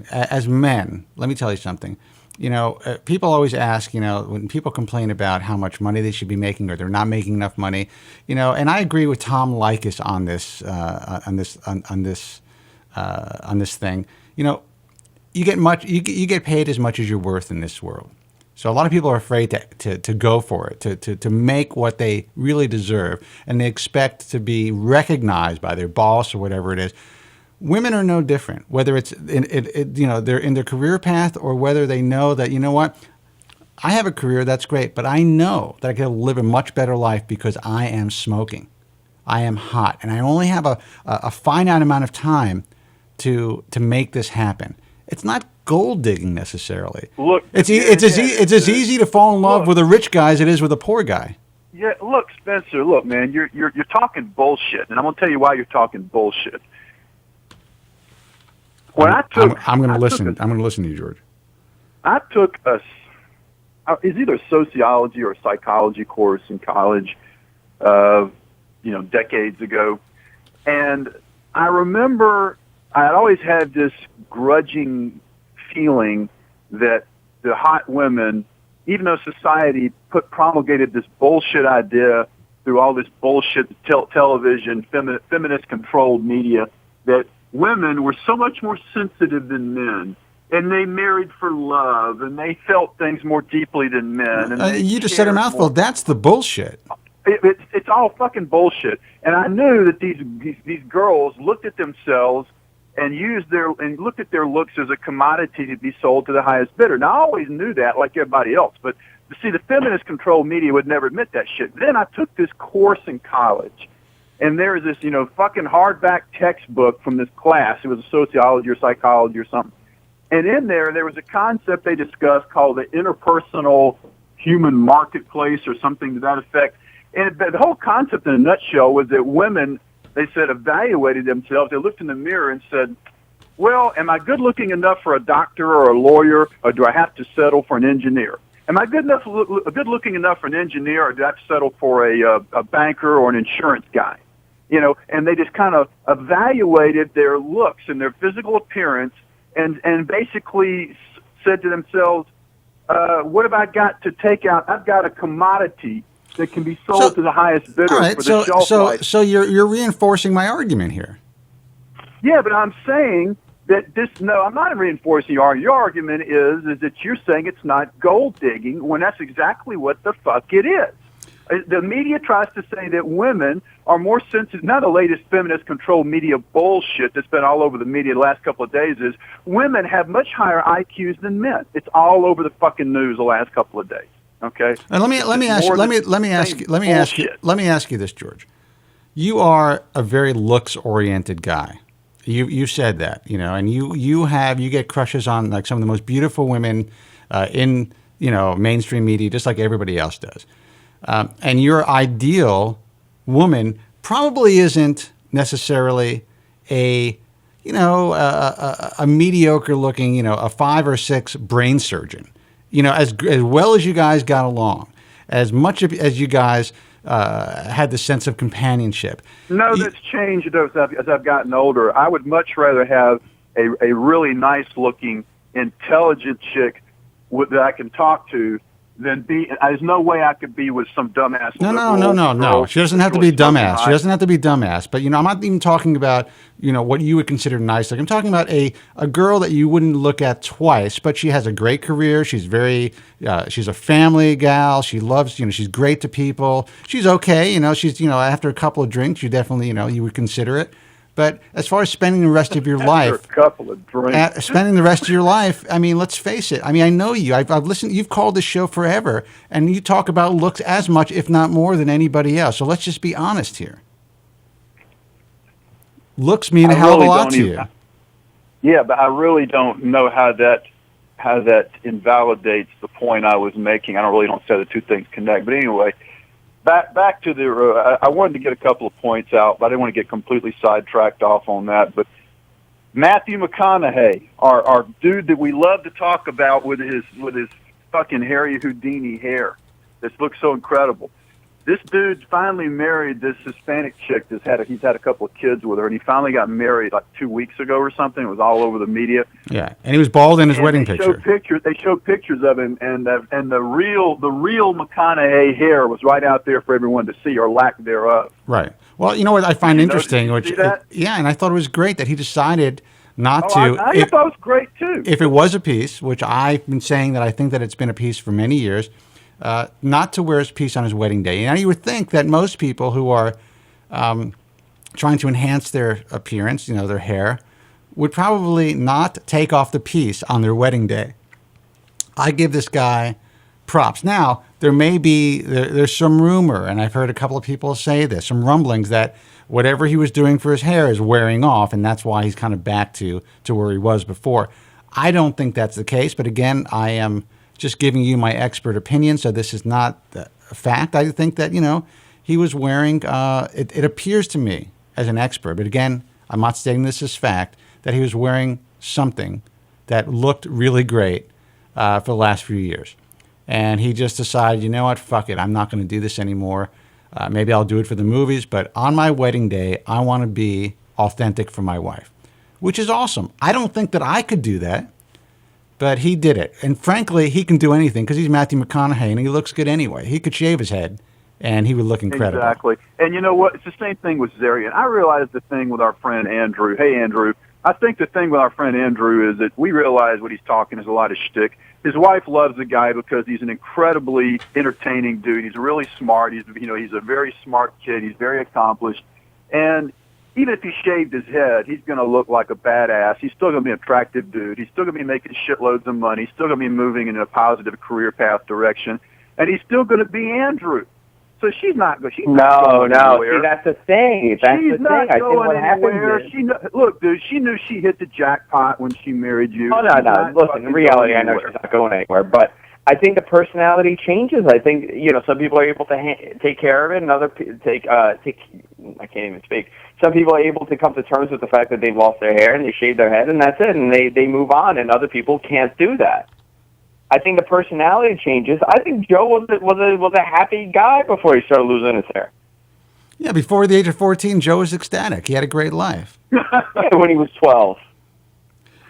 As men, let me tell you something. People always ask, when people complain about how much money they should be making or they're not making enough money, and I agree with Tom Likas on this thing. You get paid as much as you're worth in this world. So a lot of people are afraid to go for it, to make what they really deserve, and they expect to be recognized by their boss or whatever it is. Women are no different, whether it's they're in their career path or whether they know that, I have a career, that's great, but I know that I can live a much better life because I am smoking. I am hot, and I only have a finite amount of time to make this happen. It's not gold digging necessarily. Look, it's as easy to fall in love with a rich guy as it is with a poor guy. Yeah, look, Spencer. Look, man, you're talking bullshit, and I'm gonna tell you why you're talking bullshit. I'm going to listen. I'm going to listen to you, George. I took it's either a sociology or a psychology course in college, decades ago, and I remember I had always had this grudging feeling that the hot women, even though society promulgated this bullshit idea through all this bullshit television, feminist-controlled media, that women were so much more sensitive than men, and they married for love, and they felt things more deeply than men. And you just said a mouthful. That's the bullshit. It's all fucking bullshit. And I knew that these girls looked at themselves and looked at their looks as a commodity to be sold to the highest bidder. Now, I always knew that, like everybody else, but see, the feminist-controlled media would never admit that shit. Then I took this course in college, and there was this, fucking hardback textbook from this class. It was a sociology or psychology or something. And in there was a concept they discussed called the interpersonal human marketplace or something to that effect. And the whole concept in a nutshell was that women, they said, evaluated themselves. They looked in the mirror and said, well, am I good looking enough for a doctor or a lawyer, or do I have to settle for an engineer? Am I good looking enough for an engineer, or do I have to settle for a banker or an insurance guy? And they just kind of evaluated their looks and their physical appearance and basically said to themselves, what have I got to take out? I've got a commodity that can be sold to the highest bidder for the shelf life. So you're reinforcing my argument here. Yeah, but I'm saying that I'm not reinforcing your argument. Your argument is that you're saying it's not gold digging when that's exactly what the fuck it is. The media tries to say that women are more sensitive. Now the latest feminist controlled media bullshit that's been all over the media the last couple of days is women have much higher IQs than men. It's all over the fucking news the last couple of days. Okay. And let me ask you this, George. You are a very looks oriented guy. You said that, and you get crushes on like some of the most beautiful women in mainstream media, just like everybody else does. And your ideal woman probably isn't necessarily a mediocre looking, a 5 or 6 brain surgeon. As well as you guys got along, as much as you guys had the sense of companionship. No, that's changed as I've gotten older. I would much rather have a really nice looking, intelligent chick that I can talk to than there's no way I could be with some dumbass. No. She doesn't have to be dumbass. She doesn't have to be dumbass. But, I'm not even talking about, what you would consider nice. Like I'm talking about a girl that you wouldn't look at twice, but she has a great career. She's she's a family gal. She loves, she's great to people. She's okay. She's, after a couple of drinks, you definitely, you would consider it. But as far as spending the rest of your life, a couple of drinks. Spending the rest of your life, let's face it. I know you. I've listened. You've called this show forever, and you talk about looks as much, if not more, than anybody else. So let's just be honest here. Looks mean a hell of a lot to you. Yeah, but I really don't know how that invalidates the point I was making. I don't say the two things connect. But anyway. Back to I wanted to get a couple of points out, but I didn't want to get completely sidetracked off on that. But Matthew McConaughey, our dude that we love to talk about with his fucking Harry Houdini hair, this looks so incredible. This dude finally married this Hispanic chick he's had a couple of kids with her, and he finally got married like 2 weeks ago or something. It was all over the media. Yeah, and he was bald in his wedding picture. They showed pictures of him, and the real McConaughey hair was right out there for everyone to see, or lack thereof. Right. Well, what I find interesting, and I thought it was great that he decided not to. I thought it was great too. If it was a piece, which I've been saying that I think that it's been a piece for many years. Not to wear his piece on his wedding day. Now, you would think that most people who are trying to enhance their appearance, their hair, would probably not take off the piece on their wedding day. I give this guy props. Now, there's some rumor, and I've heard a couple of people say this, some rumblings that whatever he was doing for his hair is wearing off, and that's why he's kind of back to where he was before. I don't think that's the case, but again, I am just giving you my expert opinion, so this is not a fact. I think that, he was wearing, it appears to me as an expert, but again, I'm not stating this as fact, that he was wearing something that looked really great for the last few years. And he just decided, you know what, fuck it, I'm not going to do this anymore. Maybe I'll do it for the movies, but on my wedding day, I want to be authentic for my wife, which is awesome. I don't think that I could do that. But he did it. And frankly, he can do anything because he's Matthew McConaughey and he looks good anyway. He could shave his head and he would look incredible. Exactly. And you know what? It's the same thing with Zarian. I realized the thing with our friend Andrew. Hey, Andrew. I think the thing with our friend Andrew is that we realize what he's talking is a lot of shtick. His wife loves the guy because he's an incredibly entertaining dude. He's really smart. He's a very smart kid. He's very accomplished. And even if he shaved his head, he's going to look like a badass. He's still going to be an attractive dude. He's still going to be making shitloads of money. He's still going to be moving in a positive career path direction. And he's still going to be Andrew. So she's not going. No. See, that's the thing. That's the thing. I think what happened is, look, dude. She knew she hit the jackpot when she married you. Oh no. Listen, in reality, I know she's not going anywhere. But I think the personality changes. I think some people are able to take care of it, and other take. I can't even speak. Some people are able to come to terms with the fact that they've lost their hair and they shave their head, and that's it, and they move on. And other people can't do that. I think the personality changes. I think Joe was a happy guy before he started losing his hair. Yeah, before the age of 14, Joe was ecstatic. He had a great life. Yeah, when he was 12.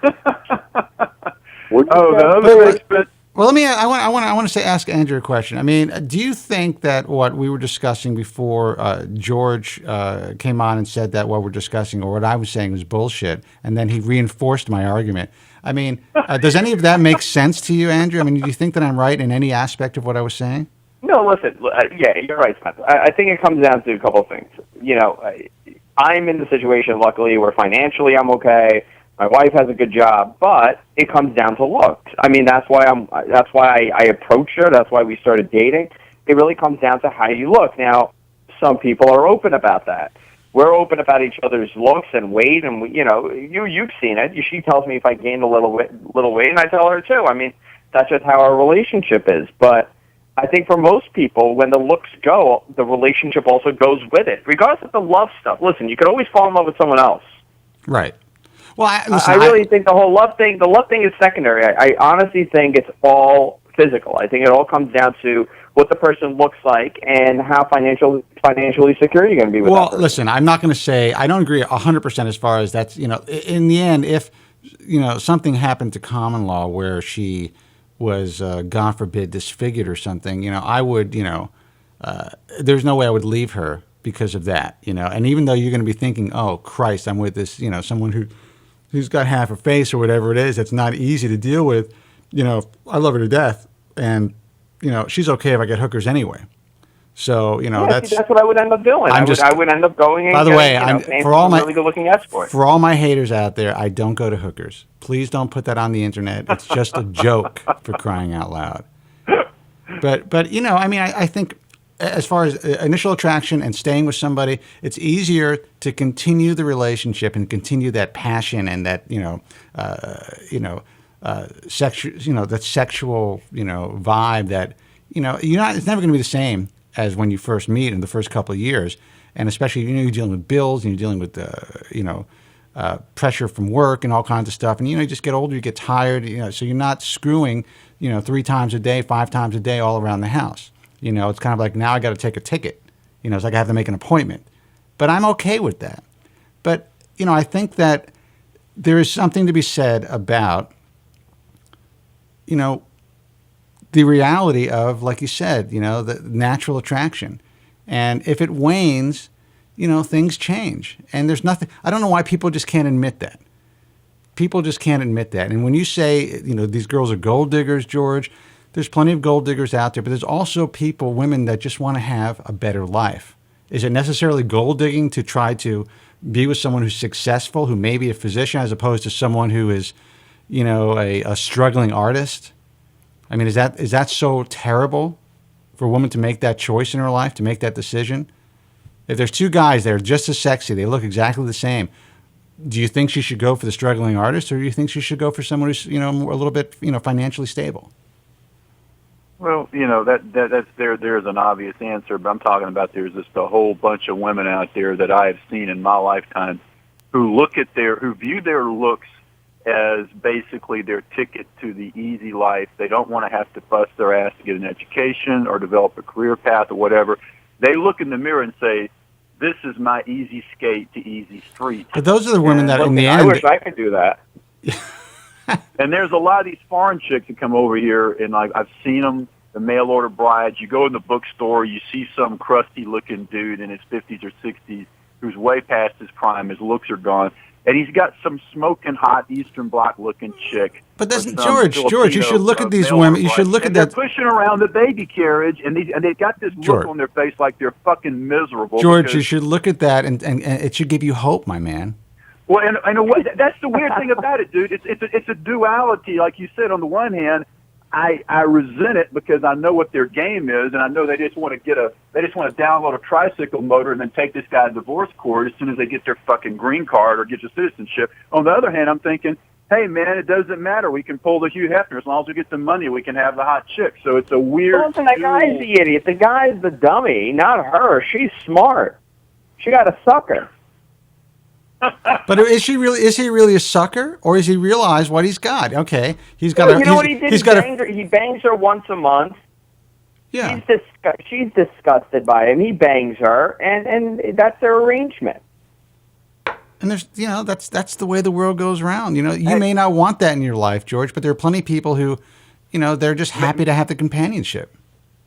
The Well, I want to ask Andrew a question. I mean, do you think that what we were discussing before George came on and said that what we're discussing or what I was saying was bullshit, and then he reinforced my argument? I mean, does any of that make sense to you, Andrew? I mean, do you think that I'm right in any aspect of what I was saying? No, listen. Yeah, you're right, Spencer. I think it comes down to a couple of things. You know, I'm in the situation, luckily, where financially I'm okay. My wife has a good job, but it comes down to looks. I mean, that's why I approached her. That's why we started dating. It really comes down to how you look. Now, some people are open about that. We're open about each other's looks and weight, and you've seen it. She tells me if I gained a little weight, and I tell her too. I mean, that's just how our relationship is. But I think for most people, when the looks go, the relationship also goes with it, regardless of the love stuff. Listen, you could always fall in love with someone else. Right. Well, I really think the whole love thing is secondary. I honestly think it's all physical. I think it all comes down to what the person looks like and how financially secure you're going to be with that person. Listen, I'm not going to say, I don't agree 100% as far as that's, in the end, if, something happened to common law where she was, God forbid, disfigured or something, I would, there's no way I would leave her because of that, and even though you're going to be thinking, oh, Christ, I'm with this, someone who's got half a face or whatever it is, that's not easy to deal with, I love her to death, and, she's okay if I get hookers anyway. So, that's what I would end up doing. I would end up going and by the way, for all my really good-looking escort. For all my haters out there, I don't go to hookers. Please don't put that on the internet. It's just a joke, for crying out loud. But I think as far as initial attraction and staying with somebody, it's easier to continue the relationship and continue that passion and that that sexual vibe that it's never going to be the same as when you first meet in the first couple of years, and especially you're dealing with bills and you're dealing with pressure from work and all kinds of stuff, and you just get older, you get tired, so you're not screwing 3 times a day, 5 times a day all around the house. It's kind of like now I got to take a ticket. It's like I have to make an appointment, but I'm okay with that. But I think that there is something to be said about the reality of, like you said, the natural attraction. And if it wanes, things change. And there's nothing, I don't know why people just can't admit that. People just can't admit that. And when you say, these girls are gold diggers, George, there's plenty of gold diggers out there, but there's also women that just want to have a better life. Is it necessarily gold digging to try to be with someone who's successful, who may be a physician, as opposed to someone who is, a struggling artist? I mean, is that so terrible for a woman to make that choice in her life, to make that decision? If there's 2 guys that are just as sexy, they look exactly the same, do you think she should go for the struggling artist, or do you think she should go for someone who's, a little bit, financially stable? Well, there's an obvious answer, but I'm talking about there's just a whole bunch of women out there that I have seen in my lifetime who view their looks as basically their ticket to the easy life. They don't want to have to bust their ass to get an education or develop a career path or whatever. They look in the mirror and say, this is my easy skate to easy street. But those are the women that in the end... I wish I could do that. And there's a lot of these foreign chicks that come over here, and I've seen them, the mail-order brides. You go in the bookstore, you see some crusty-looking dude in his 50s or 60s who's way past his prime. His looks are gone. And he's got some smoking hot Eastern Bloc-looking chick. But that's George, you should look at these women. You should look at that. They're pushing around the baby carriage, and they've got this look on their face like they're fucking miserable. George, you should look at that, and it should give you hope, my man. Well, and in a way, that's the weird thing about it, dude. It's a duality. Like you said, on the one hand, I resent it because I know what their game is, and I know they just want to download a tricycle motor and then take this guy to divorce court as soon as they get their fucking green card or get your citizenship. On the other hand, I'm thinking, hey man, it doesn't matter. We can pull the Hugh Hefner as long as we get the money. We can have the hot chick. So it's a weird. Listen, that guy's the idiot. The guy's the dummy, not her. She's smart. She got a sucker. But is he really a sucker, or does he realize what he's got? Okay, he's got. You know what he did? He bangs her once a month. Yeah. She's disgusted by him. He bangs her, and that's their arrangement. And there's, that's the way the world goes around. You may not want that in your life, George, but there are plenty of people who, they're just happy to have the companionship.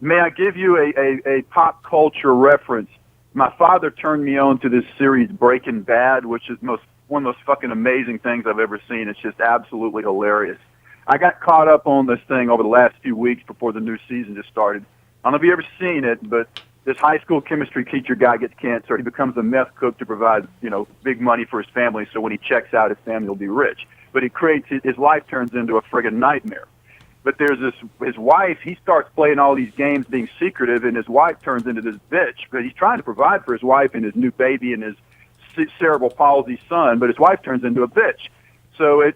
May I give you a pop culture reference? My father turned me on to this series Breaking Bad, which is one of the most fucking amazing things I've ever seen. It's just absolutely hilarious. I got caught up on this thing over the last few weeks before the new season just started. I don't know if you've ever seen it, but this high school chemistry teacher guy gets cancer. He becomes a meth cook to provide, big money for his family, so when he checks out, his family will be rich. But his life turns into a friggin' nightmare. But there's his wife, he starts playing all these games being secretive, and his wife turns into this bitch. But he's trying to provide for his wife and his new baby and his cerebral palsy son, but his wife turns into a bitch. So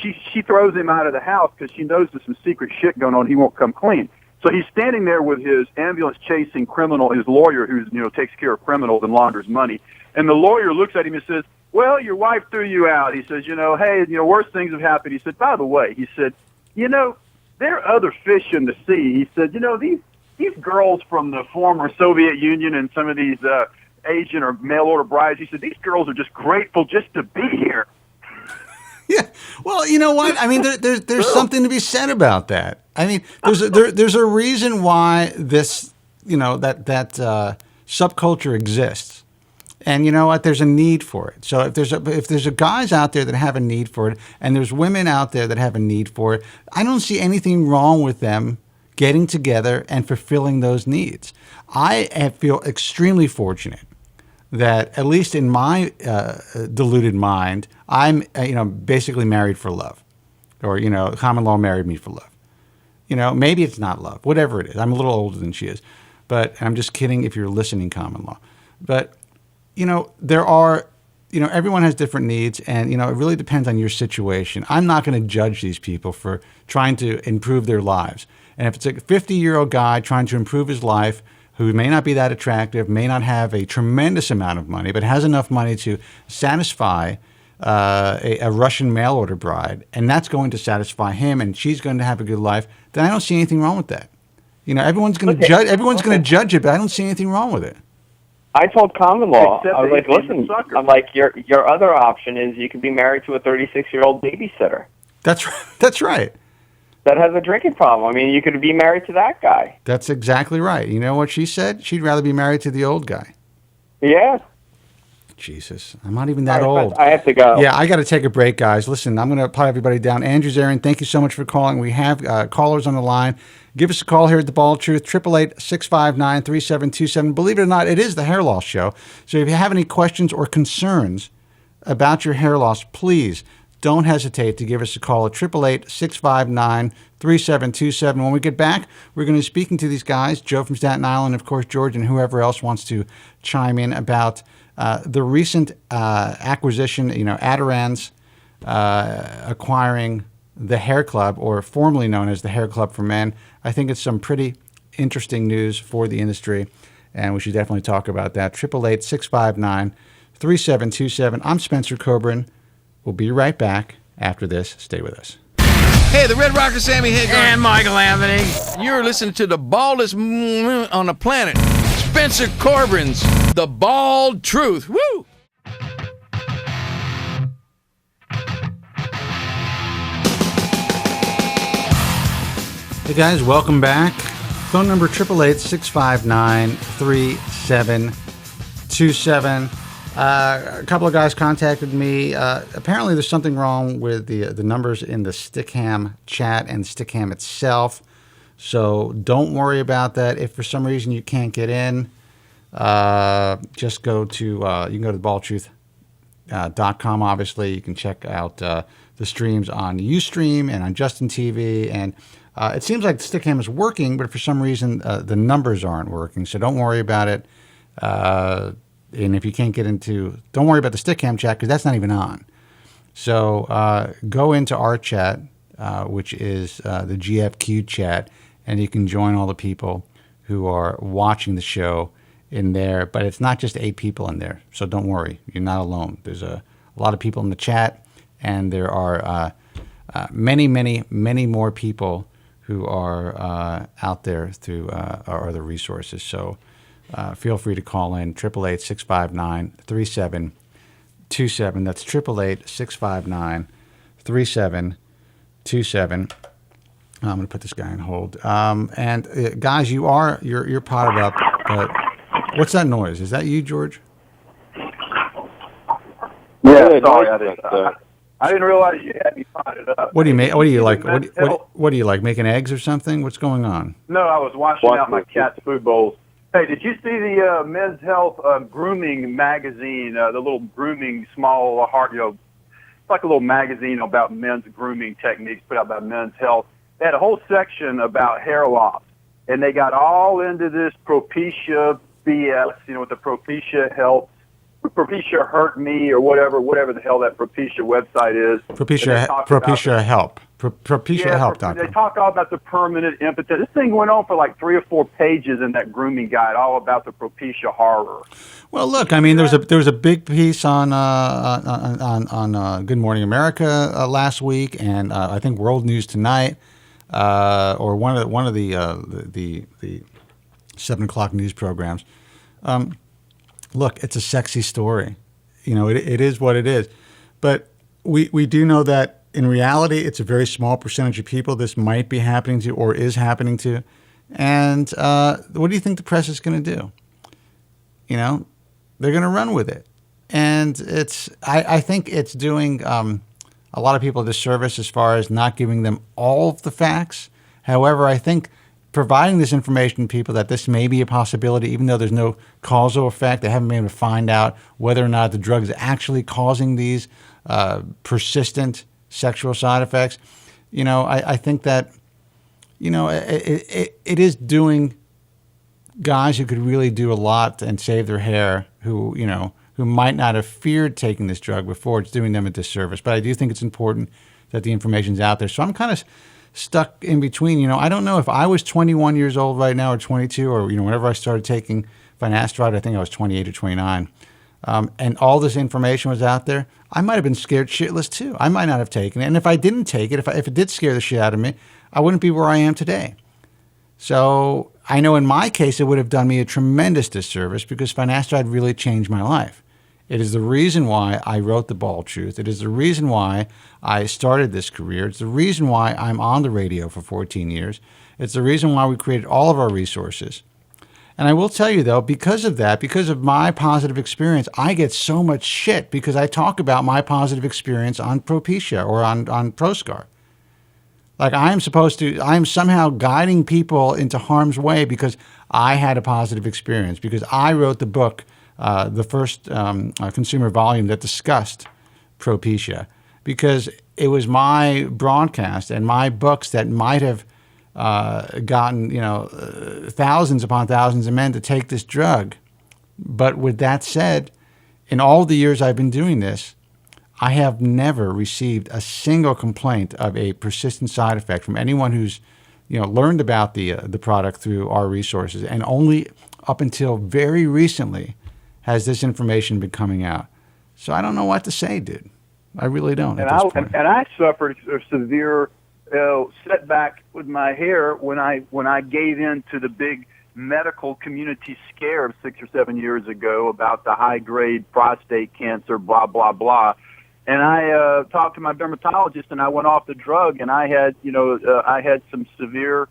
she throws him out of the house because she knows there's some secret shit going on. He won't come clean. So he's standing there with his ambulance-chasing criminal, his lawyer, who's takes care of criminals and launders money. And the lawyer looks at him and says, "Well, your wife threw you out." He says, "Hey, worse things have happened." He said, "By the way," he said, "there are other fish in the sea." He said, these girls from the former Soviet Union and some of these Asian or mail-order brides," he said, "these girls are just grateful just to be here." Yeah. Well, you know what? I mean, there's something to be said about that. I mean, there's a reason why this, that subculture exists. And you know what? There's a need for it. So if there's guys out there that have a need for it, and there's women out there that have a need for it, I don't see anything wrong with them getting together and fulfilling those needs. I feel extremely fortunate that, at least in my deluded mind, I'm basically married for love, or common law married me for love. Maybe it's not love, whatever it is. I'm a little older than she is, but I'm just kidding if you're listening, common law. But there are, everyone has different needs, and, it really depends on your situation. I'm not going to judge these people for trying to improve their lives. And if it's a 50-year-old guy trying to improve his life, who may not be that attractive, may not have a tremendous amount of money, but has enough money to satisfy a Russian mail-order bride, and that's going to satisfy him, and she's going to have a good life, then I don't see anything wrong with that. Everyone's going to judge. Everyone's going to judge it, but I don't see anything wrong with it. I told common law, Except I was like, listen, I'm like, your other option is you can be married to a 36-year-old babysitter. That's right. That has a drinking problem. I mean, you could be married to that guy. That's exactly right. You know what she said? She'd rather be married to the old guy. Yeah. Jesus, I'm not even that old. I have to go. Yeah, I got to take a break, guys. Listen, I'm going to pot everybody down. Andrew Zarian, thank you so much for calling. We have callers on the line. Give us a call here at The Bald Truth, 888-659-3727. Believe it or not, it is the Hair Loss Show. So if you have any questions or concerns about your hair loss, please don't hesitate to give us a call at 888-659-3727. When we get back, we're going to be speaking to these guys, Joe from Staten Island, of course, George, and whoever else wants to chime in about the recent acquisition, Adiron's acquiring the Hair Club, or formerly known as the Hair Club for Men. I think it's some pretty interesting news for the industry, and we should definitely talk about that. 888-659-3727. I'm Spencer Kobren. We'll be right back after this. Stay with us. Hey, the Red Rocker Sammy Hagar. And Michael Anthony. You're listening to the baldest on the planet, Spencer Kobren's The Bald Truth. Woo! Hey guys, welcome back. Phone number 888-659-3727. A couple of guys contacted me. Apparently there's something wrong with the numbers in the Stickam chat and Stickam itself. So don't worry about that. If for some reason you can't get in, just go to, you can go to thebaldtruth.com. Obviously, you can check out the streams on Ustream and on Justin TV. And it seems like Stickam is working, but for some reason the numbers aren't working. So don't worry about it. And if you can't get into, don't worry about the Stickam chat because that's not even on. So go into our chat, which is the GFQ chat, and you can join all the people who are watching the show in there. But it's not just 8 people in there, so don't worry. You're not alone. There's a lot of people in the chat, and there are many, many, many more people who are out there through our other resources. So feel free to call in, 888-659-3727. That's 888-659-3727. I'm going to put this guy on hold. Guys, you're potted up, but what's that noise? Is that you, George? Yeah, sorry, I didn't realize you had me potted up. What do you make? What do you like? What do you like? Making eggs or something? What's going on? No, I was washing out my cat's food bowls. Hey, did you see the Men's Health grooming magazine? The little grooming small heart, it's like a little magazine about men's grooming techniques put out by Men's Health. They had a whole section about hair loss, and they got all into this Propecia BS. With the Propecia helps. Propecia hurt me or whatever the hell that Propecia website is. Propecia help. Propecia help.com. They talk all about the permanent impotent. This thing went on for like 3 or 4 pages in that grooming guide, all about the Propecia horror. Well, look, I mean, there was a big piece on Good Morning America last week, and I think World News Tonight, or one of the 7 o'clock news programs. Look, it's a sexy story. It is what it is. But we do know that in reality, it's a very small percentage of people this might be happening to or is happening to. And what do you think the press is going to do? They're going to run with it. And I think it's doing a lot of people a disservice as far as not giving them all of the facts. However, I think providing this information to people that this may be a possibility, even though there's no causal effect, they haven't been able to find out whether or not the drug is actually causing these persistent sexual side effects. I think that, it is doing guys who could really do a lot and save their hair who might not have feared taking this drug before. It's doing them a disservice. But I do think it's important that the information's out there. So I'm kind of stuck in between. I don't know if I was 21 years old right now or 22 or, whenever I started taking finasteride, I think I was 28 or 29. And all this information was out there. I might have been scared shitless too. I might not have taken it. And if I didn't take it, if it did scare the shit out of me, I wouldn't be where I am today. So I know in my case, it would have done me a tremendous disservice because finasteride really changed my life. It is the reason why I wrote The Bald Truth. It is the reason why I started this career. It's the reason why I'm on the radio for 14 years. It's the reason why we created all of our resources. And I will tell you, though, because of that, because of my positive experience, I get so much shit because I talk about my positive experience on Propecia or on Proscar. Like I am somehow guiding people into harm's way because I had a positive experience, because I wrote the book, the first consumer volume that discussed Propecia, because it was my broadcast and my books that might have gotten thousands upon thousands of men to take this drug. But with that said, in all the years I've been doing this, I have never received a single complaint of a persistent side effect from anyone who's learned about the product through our resources, and only up until very recently has this information been coming out. So I don't know what to say, dude. I really don't. And I suffered a severe setback with my hair when I gave in to the big medical community scare of 6 or 7 years ago about the high-grade prostate cancer, blah, blah, blah. And I talked to my dermatologist, and I went off the drug, and I had some severe,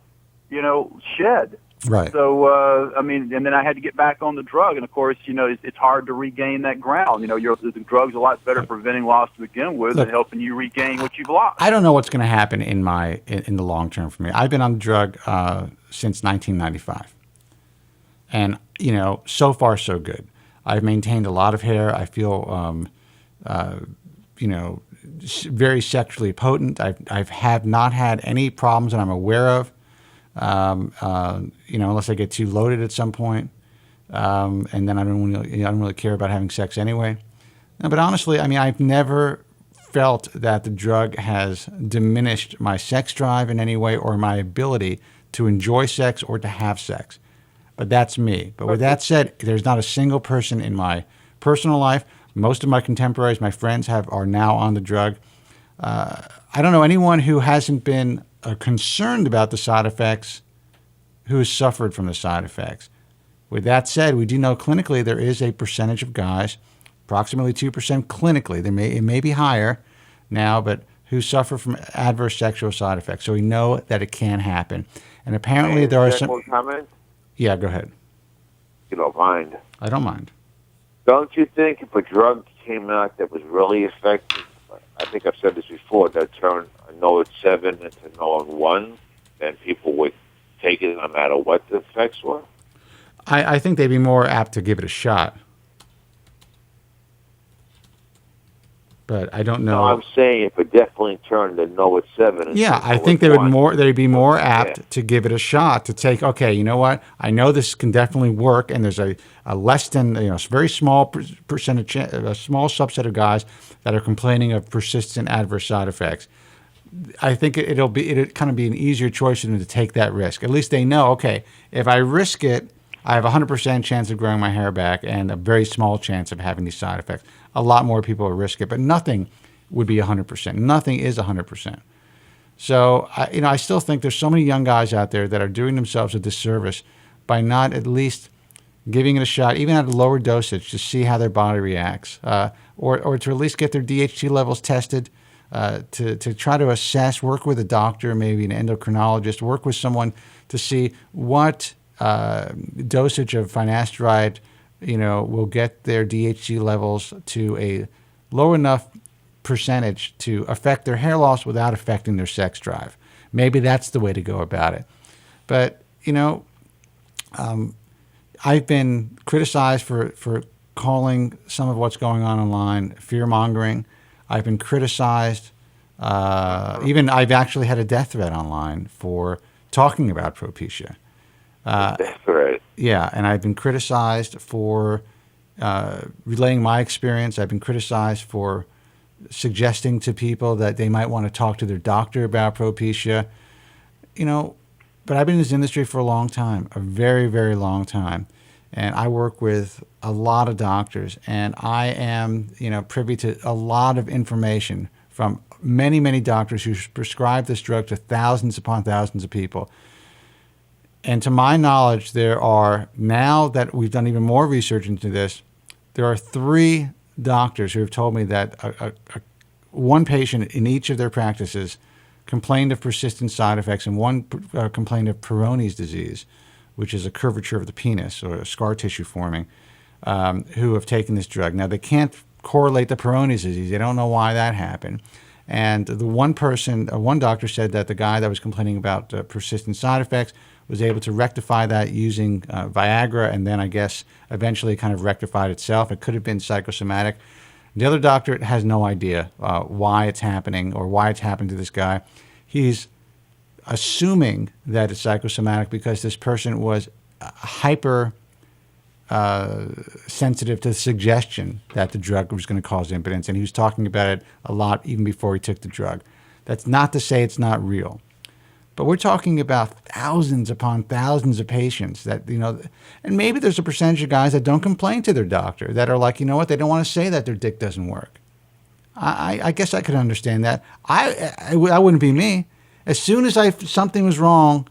shed. Right. So, and then I had to get back on the drug. And, of course, it's hard to regain that ground. The drug's a lot better preventing loss to begin with and helping you regain what you've lost. I don't know what's going to happen in the long term for me. I've been on the drug since 1995. And, so far, so good. I've maintained a lot of hair. I feel, very sexually potent. I have not had any problems that I'm aware of. Unless I get too loaded at some point, and then I don't really care about having sex anyway. No, but honestly, I've never felt that the drug has diminished my sex drive in any way or my ability to enjoy sex or to have sex. But that's me. But with that said, there's not a single person in my personal life. Most of my contemporaries, my friends, are now on the drug. I don't know anyone who hasn't been concerned about the side effects who has suffered from the side effects. With that said, we do know clinically there is a percentage of guys, approximately 2% clinically. It may be higher now, but who suffer from adverse sexual side effects. So we know that it can happen. And apparently there are some... comment? Yeah, go ahead. You don't mind. I don't mind. Don't you think if a drug came out that was really effective, I think I've said this before, that turned a NO7 into NO1, then people would take it no matter what the effects were? I think they'd be more apt to give it a shot. But I don't know. No, I'm saying if it definitely turned the NO7. Yeah, I think they'd be more apt to give it a shot, to take, okay, you know what? I know this can definitely work, and there's a less than, very small percentage, a small subset of guys that are complaining of persistent adverse side effects. I think it'll kind of be an easier choice for them to take that risk. At least they know, okay, if I risk it, I have a 100% chance of growing my hair back and a very small chance of having these side effects. A lot more people will risk it, but nothing would be 100%. Nothing is 100%. So, I still think there's so many young guys out there that are doing themselves a disservice by not at least giving it a shot, even at a lower dosage, to see how their body reacts, or to at least get their DHT levels tested, to try to assess, work with a doctor, maybe an endocrinologist, work with someone to see what dosage of finasteride, will get their DHT levels to a low enough percentage to affect their hair loss without affecting their sex drive. Maybe that's the way to go about it. But, I've been criticized for calling some of what's going on online fear-mongering. I've been criticized. Even I've actually had a death threat online for talking about Propecia. That's right. Yeah, and I've been criticized for relaying my experience. I've been criticized for suggesting to people that they might want to talk to their doctor about Propecia. But I've been in this industry for a long time, a very, very long time. And I work with a lot of doctors, and I am, privy to a lot of information from many, many doctors who prescribe this drug to thousands upon thousands of people. And to my knowledge, there are, now that we've done even more research into this, there are 3 doctors who have told me that one patient in each of their practices complained of persistent side effects, and one complained of Peyronie's disease, which is a curvature of the penis or a scar tissue forming, who have taken this drug. Now, they can't correlate the Peyronie's disease. They don't know why that happened. And the one doctor said that the guy that was complaining about persistent side effects was able to rectify that using Viagra, and then I guess eventually kind of rectified itself. It could have been psychosomatic. The other doctor has no idea why it's happening or why it's happened to this guy. He's assuming that it's psychosomatic because this person was hyper sensitive to the suggestion that the drug was going to cause impotence, and he was talking about it a lot even before he took the drug. That's not to say it's not real. But we're talking about thousands upon thousands of patients that, and maybe there's a percentage of guys that don't complain to their doctor, that are like, you know what, they don't want to say that their dick doesn't work. I guess I could understand that. I wouldn't be me. As soon as something was wrong,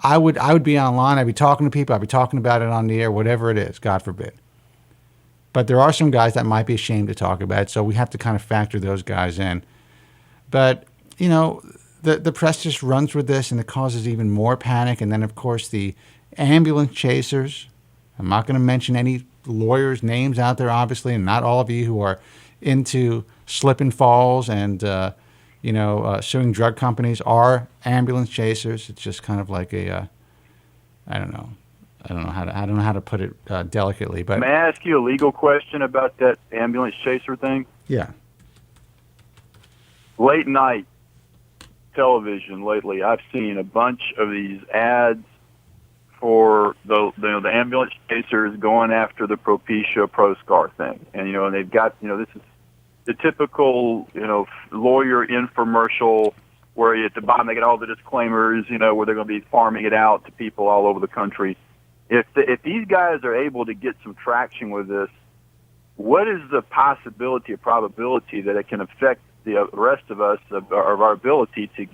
I would be online. I'd be talking to people. I'd be talking about it on the air, whatever it is, God forbid. But there are some guys that might be ashamed to talk about it, so we have to kind of factor those guys in. But, the press just runs with this, and it causes even more panic. And then, of course, the ambulance chasers. I'm not going to mention any lawyers' names out there, obviously, and not all of you who are into slip and falls and, suing drug companies are ambulance chasers. It's just kind of like I don't know how to put it delicately. But may I ask you a legal question about that ambulance chaser thing? Yeah. Late night television lately, I've seen a bunch of these ads for the ambulance chasers going after the Propecia ProScar thing, and they've got this is the typical lawyer infomercial where at the bottom they get all the disclaimers, where they're going to be farming it out to people all over the country. If these guys are able to get some traction with this, what is the possibility or probability that it can affect the rest of us of our ability to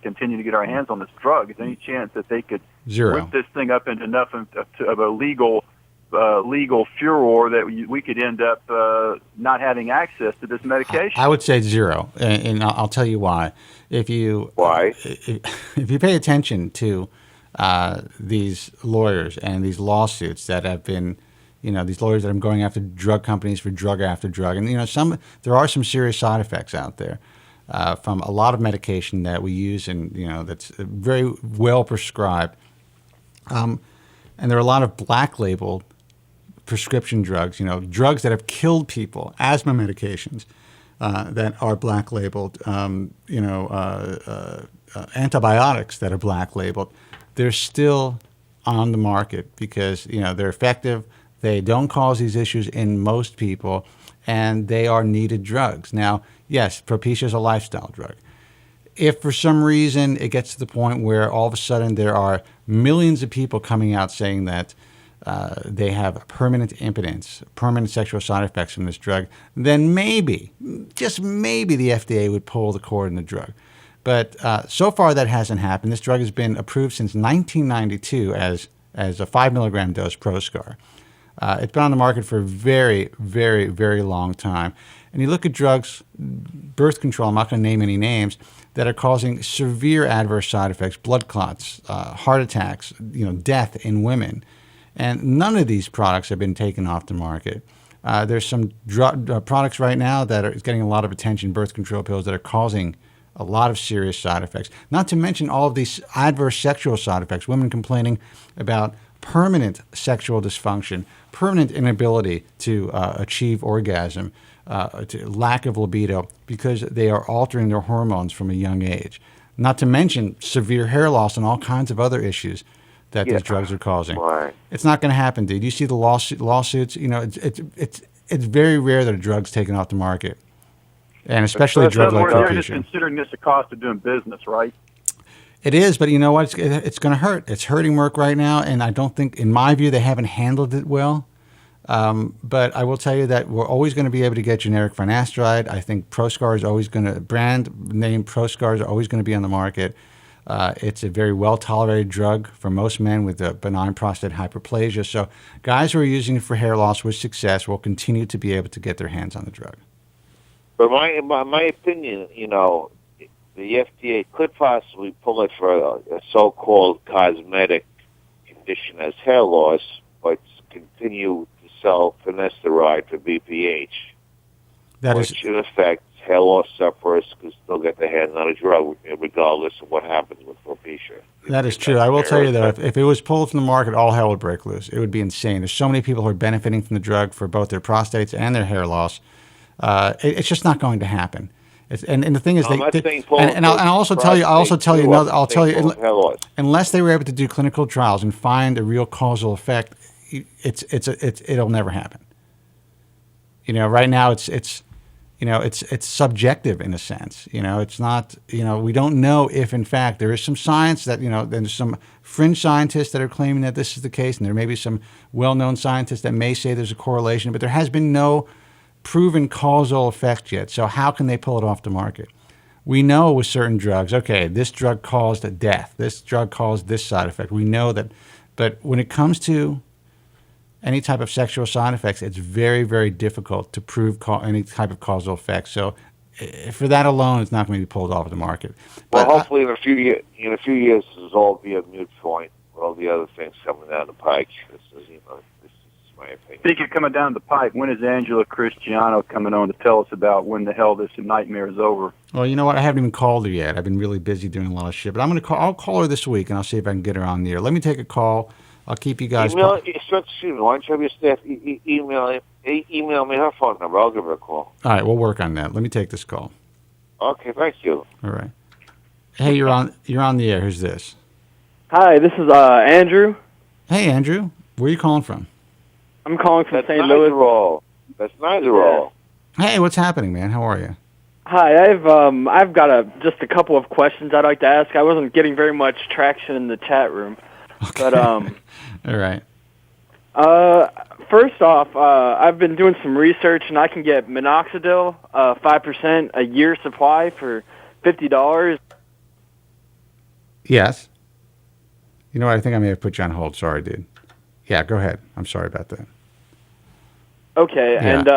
continue to get our hands on this drug? Is there any chance that they could Zero. whip this thing up into enough of a legal legal furor that we could end up not having access to this medication? I would say zero, and I'll tell you why. If you pay attention to these lawyers and these lawsuits that have been, these lawyers that are going after drug companies for drug after drug, and there are some serious side effects out there from a lot of medication that we use, and that's very well prescribed. And there are a lot of black labeled prescription drugs, drugs that have killed people, asthma medications that are black labeled, antibiotics that are black labeled. They're still on the market because they're effective. They don't cause these issues in most people, and they are needed drugs. Now, yes, Propecia is a lifestyle drug. If for some reason it gets to the point where all of a sudden there are millions of people coming out saying that they have permanent impotence, permanent sexual side effects from this drug, then maybe, just maybe, the FDA would pull the cord in the drug. But so far that hasn't happened. This drug has been approved since 1992 as a 5 milligram dose Proscar. It's been on the market for a very, very, very long time. And you look at drugs, birth control, I'm not going to name any names, that are causing severe adverse side effects, blood clots, heart attacks, death in women. And none of these products have been taken off the market. There's some products right now that are getting a lot of attention, birth control pills, that are causing a lot of serious side effects. Not to mention all of these adverse sexual side effects, women complaining about permanent sexual dysfunction, permanent inability to achieve orgasm, lack of libido, because they are altering their hormones from a young age. Not to mention severe hair loss and all kinds of other issues that these drugs are causing. Right. It's not going to happen, dude. You see the lawsuits. It's very rare that a drug's taken off the market, and especially a drug like they're just Propecia. considering this a cost of doing business, right? It is, but you know what? It's going to hurt. It's hurting Merck right now, and I don't think, in my view, they haven't handled it well. But I will tell you that we're always going to be able to get generic finasteride. I think Proscar is always going to, brand name Proscar is always going to be on the market. It's a very well-tolerated drug for most men with a benign prostate hyperplasia. So guys who are using it for hair loss with success will continue to be able to get their hands on the drug. But my opinion, the FDA could possibly pull it for a so-called cosmetic condition as hair loss, but continue to sell finasteride for BPH. Which in effect, hair loss sufferers can still get their hands on a drug regardless of what happens with Propecia. That is true. I will tell you, though, if it was pulled from the market, all hell would break loose. It would be insane. There's so many people who are benefiting from the drug for both their prostates and their hair loss. It's just not going to happen. And the thing is, I'll also tell you, unless they were able to do clinical trials and find a real causal effect, it'll never happen. Right now it's subjective in a sense. It's not. We don't know if in fact there is some science that there's some fringe scientists that are claiming that this is the case, and there may be some well-known scientists that may say there's a correlation, but there has been no proven causal effect yet. So how can they pull it off the market? We know with certain drugs, okay, this drug caused a death. This drug caused this side effect. We know that. But when it comes to any type of sexual side effects, it's very, very difficult to prove any type of causal effect. So for that alone, it's not going to be pulled off the market. Well, hopefully in a few years, this will all be a moot point with all the other things coming down the pike. This is my opinion. Speaking of coming down the pipe, when is Angela Cristiano coming on to tell us about when the hell this nightmare is over? Well, you know what? I haven't even called her yet. I've been really busy doing a lot of shit. But I'll call her this week, and I'll see if I can get her on the air. Let me take a call. I'll keep you guys. Why don't you have your staff email me her phone number? I'll give her a call. All right, we'll work on that. Let me take this call. Okay, thank you. All right. Hey, you're on the air. Who's this? Hi, this is Andrew. Hey, Andrew. Where are you calling from? I'm calling from St. Louis. That's Nigerol. Hey, what's happening, man? How are you? Hi, I've got just a couple of questions I'd like to ask. I wasn't getting very much traction in the chat room. Okay. But all right. First off, I've been doing some research, and I can get Minoxidil, 5% a year supply for $50. Yes. You know what? I think I may have put you on hold. Sorry, dude. Yeah, go ahead. I'm sorry about that. Okay, Yeah. and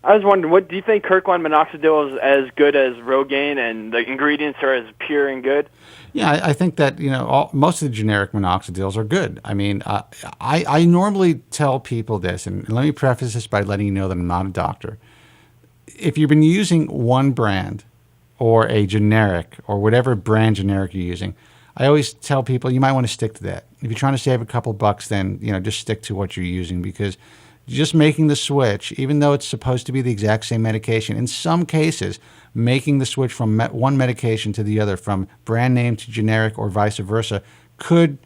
I was wondering, what do you think Kirkland minoxidil is as good as Rogaine, and the ingredients are as pure and good? Yeah, I think that most of the generic minoxidils are good. I mean, I normally tell people this, and let me preface this by letting you know that I'm not a doctor. If you've been using one brand or a generic or whatever brand generic you're using, I always tell people you might want to stick to that. If you're trying to save a couple bucks, then just stick to what you're using, because just making the switch, even though it's supposed to be the exact same medication, in some cases, making the switch from one medication to the other, from brand name to generic or vice versa, could,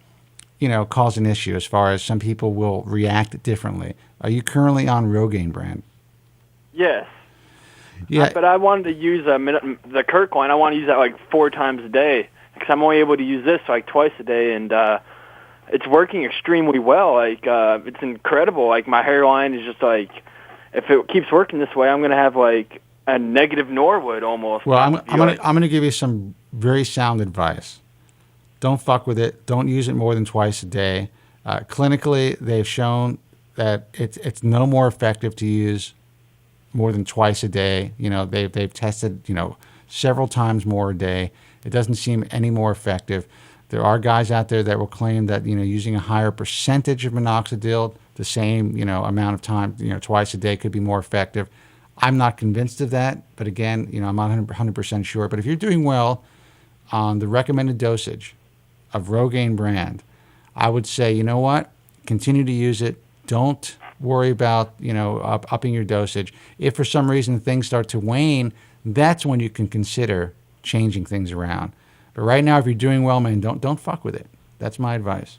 cause an issue as far as some people will react differently. Are you currently on Rogaine brand? Yes. Yeah. But I wanted to use the Kirkland. I want to use that like 4 times a day, because I'm only able to use this like twice a day, and it's working extremely well. Like it's incredible. Like my hairline is just like, if it keeps working this way, I'm gonna have like a negative Norwood almost. Well, I'm gonna give you some very sound advice. Don't fuck with it. Don't use it more than twice a day. Clinically, they've shown that it's no more effective to use more than twice a day. They've tested several times more a day. It doesn't seem any more effective. There are guys out there that will claim that using a higher percentage of minoxidil, the same amount of time, twice a day, could be more effective. I'm not convinced of that, but again, I'm not 100% sure. But if you're doing well on the recommended dosage of Rogaine brand, I would say, you know what? Continue to use it. Don't worry about upping your dosage. If for some reason things start to wane, that's when you can consider changing things around. But right now, if you're doing well, man, don't fuck with it. That's my advice.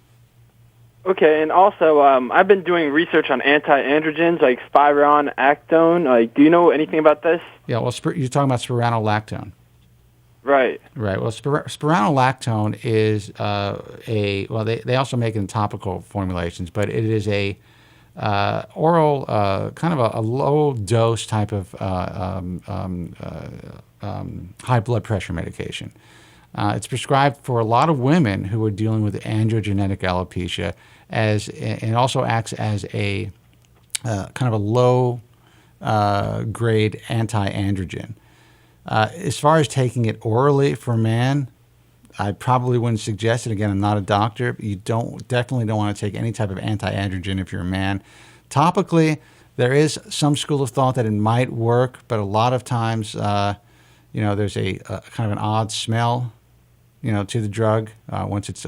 Okay, and also, I've been doing research on anti-androgens like spironolactone. Like, do you know anything about this? Yeah, well, you're talking about spironolactone. Right. Right. Well, spironolactone is they also make it in topical formulations, but it is a oral, kind of a low dose type of high blood pressure medication. It's prescribed for a lot of women who are dealing with androgenetic alopecia, and also acts as a kind of a low grade anti-androgen. As far as taking it orally for a man, I probably wouldn't suggest it. Again, I'm not a doctor. You definitely don't want to take any type of anti-androgen if you're a man. Topically, there is some school of thought that it might work, but a lot of times, there's a kind of an odd smell, to the drug once it's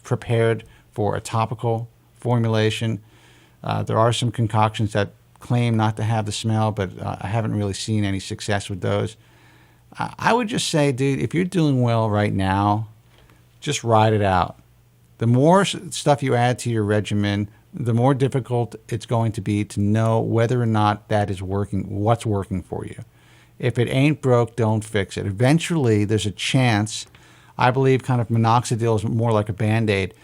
prepared for a topical formulation. There are some concoctions that claim not to have the smell, but I haven't really seen any success with those. I would just say, dude, if you're doing well right now, just ride it out. The more stuff you add to your regimen, the more difficult it's going to be to know whether or not that is working, what's working for you. If it ain't broke, don't fix it. Eventually, there's a chance. I believe kind of minoxidil is more like a Band-Aid.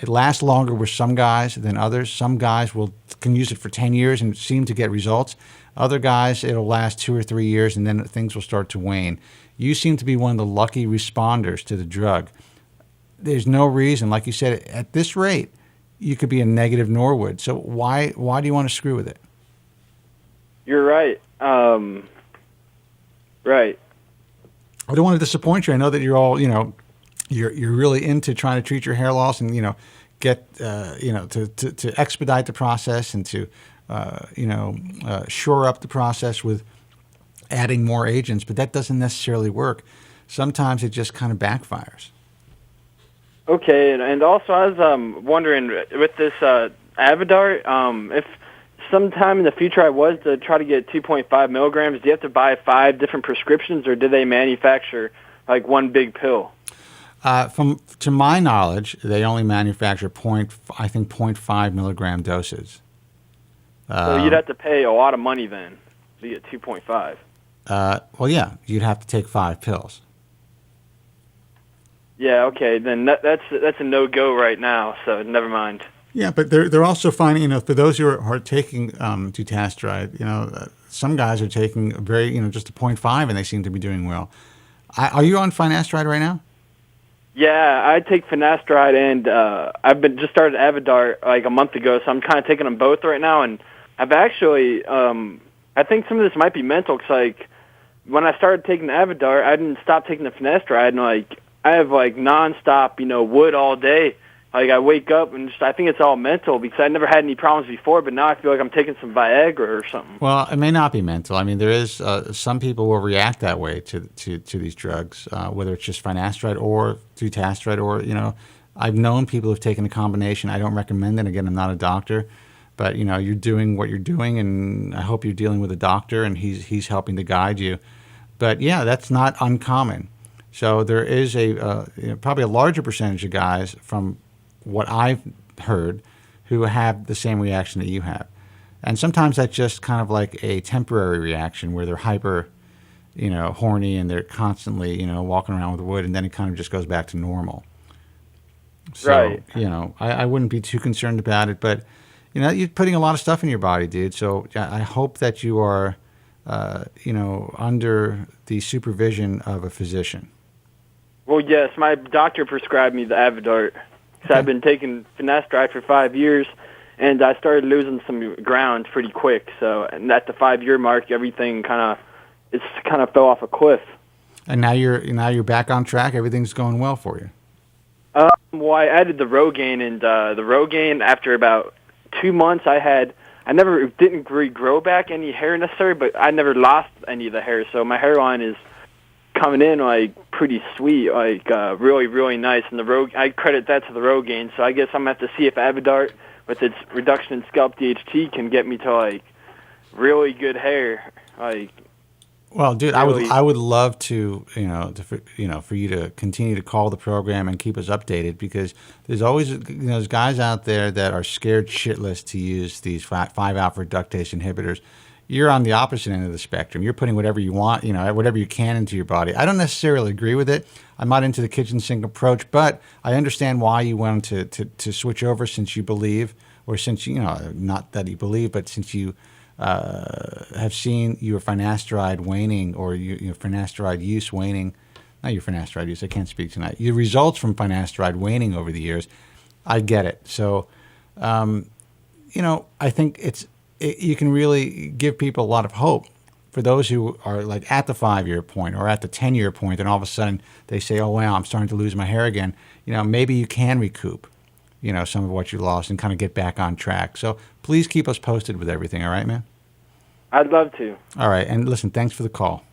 It lasts longer with some guys than others. Some guys can use it for 10 years and seem to get results. Other guys, it'll last 2 or 3 years, and then things will start to wane. You seem to be one of the lucky responders to the drug. There's no reason, like you said, at this rate, you could be a negative Norwood. So why do you want to screw with it? You're right. Right. I don't want to disappoint you. I know that you're all, you're really into trying to treat your hair loss and, get, to expedite the process and to, shore up the process with adding more agents, but that doesn't necessarily work. Sometimes it just kind of backfires. Okay, and also I was wondering with this Avodart, if sometime in the future I was to try to get 2.5 milligrams, do you have to buy 5 different prescriptions, or do they manufacture like one big pill? To my knowledge, they only manufacture 0.5 milligram doses. So you'd have to pay a lot of money then to get 2.5. Well, yeah, you'd have to take 5 pills. Yeah, okay, then that's a no-go right now, so never mind. Yeah, but they're also finding, for those who are taking dutasteride, some guys are taking just a 0.5 and they seem to be doing well. Are you on finasteride right now? Yeah, I take finasteride, and I've been just started Avodart like a month ago, so I'm kind of taking them both right now. And I've actually, I think some of this might be mental, because like when I started taking the Avodart, I didn't stop taking the finasteride, and like I have like nonstop, wood all day. Like I wake up and I think it's all mental, because I never had any problems before, but now I feel like I'm taking some Viagra or something. Well, it may not be mental. I mean, there is some people will react that way to these drugs, whether it's just finasteride or dutasteride, or I've known people who've taken a combination. I don't recommend it. Again, I'm not a doctor, but you're doing what you're doing, and I hope you're dealing with a doctor and he's helping to guide you. But yeah, that's not uncommon. So there is probably a larger percentage of guys, from what I've heard, who have the same reaction that you have. And sometimes that's just kind of like a temporary reaction where they're hyper, horny, and they're constantly, walking around with wood, and then it kind of just goes back to normal. So, right. I wouldn't be too concerned about it, but, you're putting a lot of stuff in your body, dude. So I hope that you are, under the supervision of a physician. Well, yes, my doctor prescribed me the Avodart. So I've been taking finasteride for 5 years, and I started losing some ground pretty quick. So, and at the 5-year mark, everything kind of fell off a cliff. And now you're back on track. Everything's going well for you. Well, I added the Rogaine, and the Rogaine, after about 2 months, didn't regrow back any hair necessarily, but I never lost any of the hair. So my hairline is coming in like pretty sweet, like really, really nice. And I credit that to the Rogaine. So I guess I'm gonna have to see if Avodart, with its reduction in scalp DHT, can get me to like really good hair. Like, well, dude, really, I would love to, for you to continue to call the program and keep us updated, because there's always, there's guys out there that are scared shitless to use these 5-alpha reductase inhibitors. You're on the opposite end of the spectrum. You're putting whatever you want, whatever you can into your body. I don't necessarily agree with it. I'm not into the kitchen sink approach, but I understand why you wanted to switch over, since you believe, or since, not that you believe, but since you have seen your finasteride waning, or your finasteride use waning. Not your finasteride use, I can't speak tonight. Your results from finasteride waning over the years. I get it. So, I think you can really give people a lot of hope for those who are like at the 5-year point or at the 10-year point, and all of a sudden they say, oh, wow, I'm starting to lose my hair again. Maybe you can recoup, some of what you lost and kind of get back on track. So please keep us posted with everything. All right, man? I'd love to. All right. And listen, thanks for the call.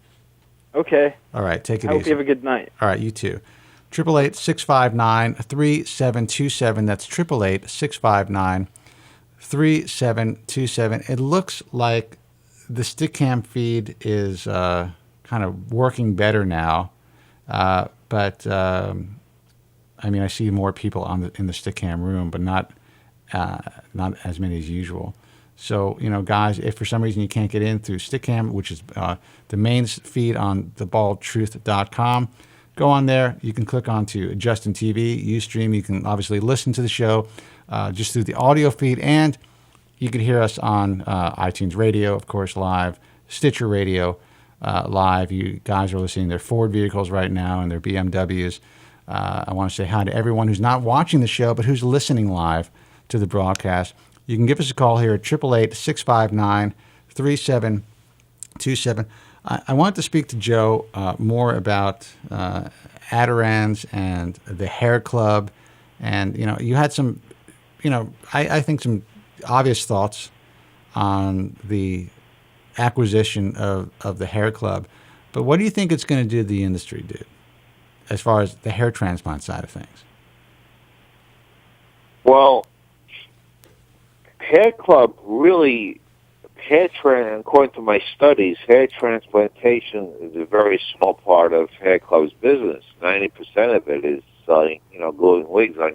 Okay. All right. Take it easy. I hope you have a good night. All right. You too. 888-659-3727. That's 888-659-3727. It looks like the Stickam feed is kind of working better now, but I see more people in the Stickam room, but not as many as usual. So, guys, if for some reason you can't get in through Stickam, which is the main feed on thebaldtruth.com, go on there. You can click on to Justin TV, Ustream. You can obviously listen to the show just through the audio feed, and you can hear us on iTunes Radio, of course, live, Stitcher Radio, live. You guys are listening to their Ford vehicles right now and their BMWs. I want to say hi to everyone who's not watching the show, but who's listening live to the broadcast. You can give us a call here at 888-659-3727. I wanted to speak to Joe more about Adirans and the Hair Club. And, you had some, I think some obvious thoughts on the acquisition of the Hair Club. But what do you think it's going to do to the industry, dude, as far as the hair transplant side of things? Well, Hair Club really, according to my studies, hair transplantation is a very small part of Hair Club's business. 90% of it is gluing wigs on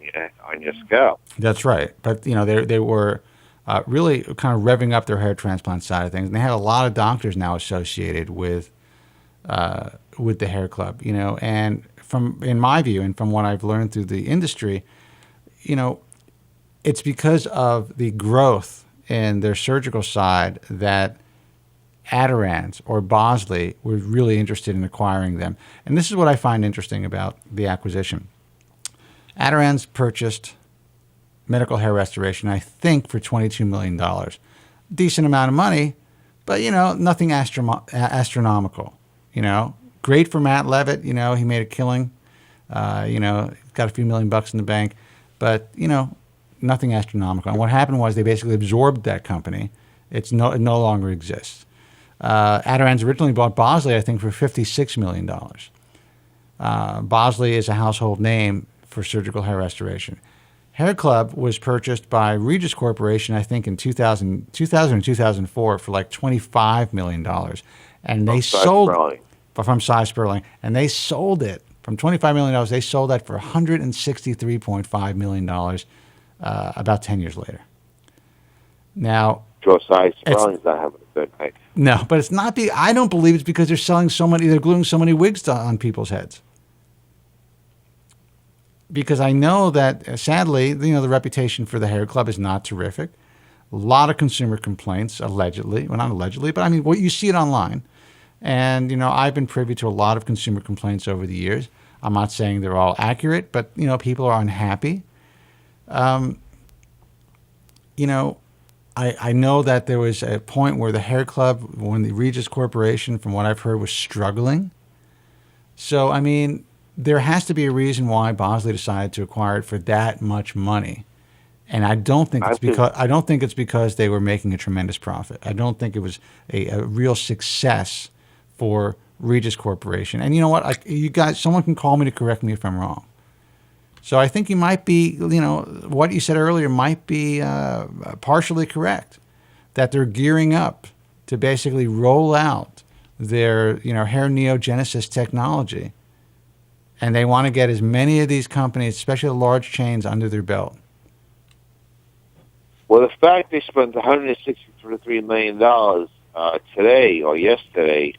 your scalp. That's right. But, they were really kind of revving up their hair transplant side of things. And they had a lot of doctors now associated with the Hair Club, and in my view, and from what I've learned through the industry, it's because of the growth in their surgical side that Adirans or Bosley were really interested in acquiring them. And this is what I find interesting about the acquisition. Adirond's purchased Medical Hair Restoration, I think, for $22 million. Decent amount of money, but, nothing astronomical. Great for Matt Levitt. He made a killing. Got a few $1,000,000 in the bank, but, nothing astronomical. And what happened was they basically absorbed that company. It no longer exists. Adirond's originally bought Bosley, I think, for $56 million. Bosley is a household name for surgical hair restoration. Hair Club was purchased by Regis Corporation, I think, in 2000 or 2004 for like $25 million. And they sold from Cy Sperling. And they sold it from $25 million. They sold that for $163.5 million about 10 years later. Now, Joe Cy Sperling's not having a good night. No, but it's not I don't believe it's because they're selling they're gluing so many wigs on people's heads. Because I know that, sadly, the reputation for the Hair Club is not terrific. A lot of consumer complaints, allegedly. Well, not allegedly, but you see it online. And, I've been privy to a lot of consumer complaints over the years. I'm not saying they're all accurate, but, people are unhappy. I know that there was a point where the Hair Club, when the Regis Corporation, from what I've heard, was struggling. So, there has to be a reason why Bosley decided to acquire it for that much money, and I don't think it's because they were making a tremendous profit. I don't think it was a real success for Regis Corporation. And you know what? You guys, someone can call me to correct me if I'm wrong. So I think you might be, what you said earlier might be partially correct, that they're gearing up to basically roll out their, hair neogenesis technology. And they want to get as many of these companies, especially the large chains, under their belt. Well, the fact they spent $163 million today or yesterday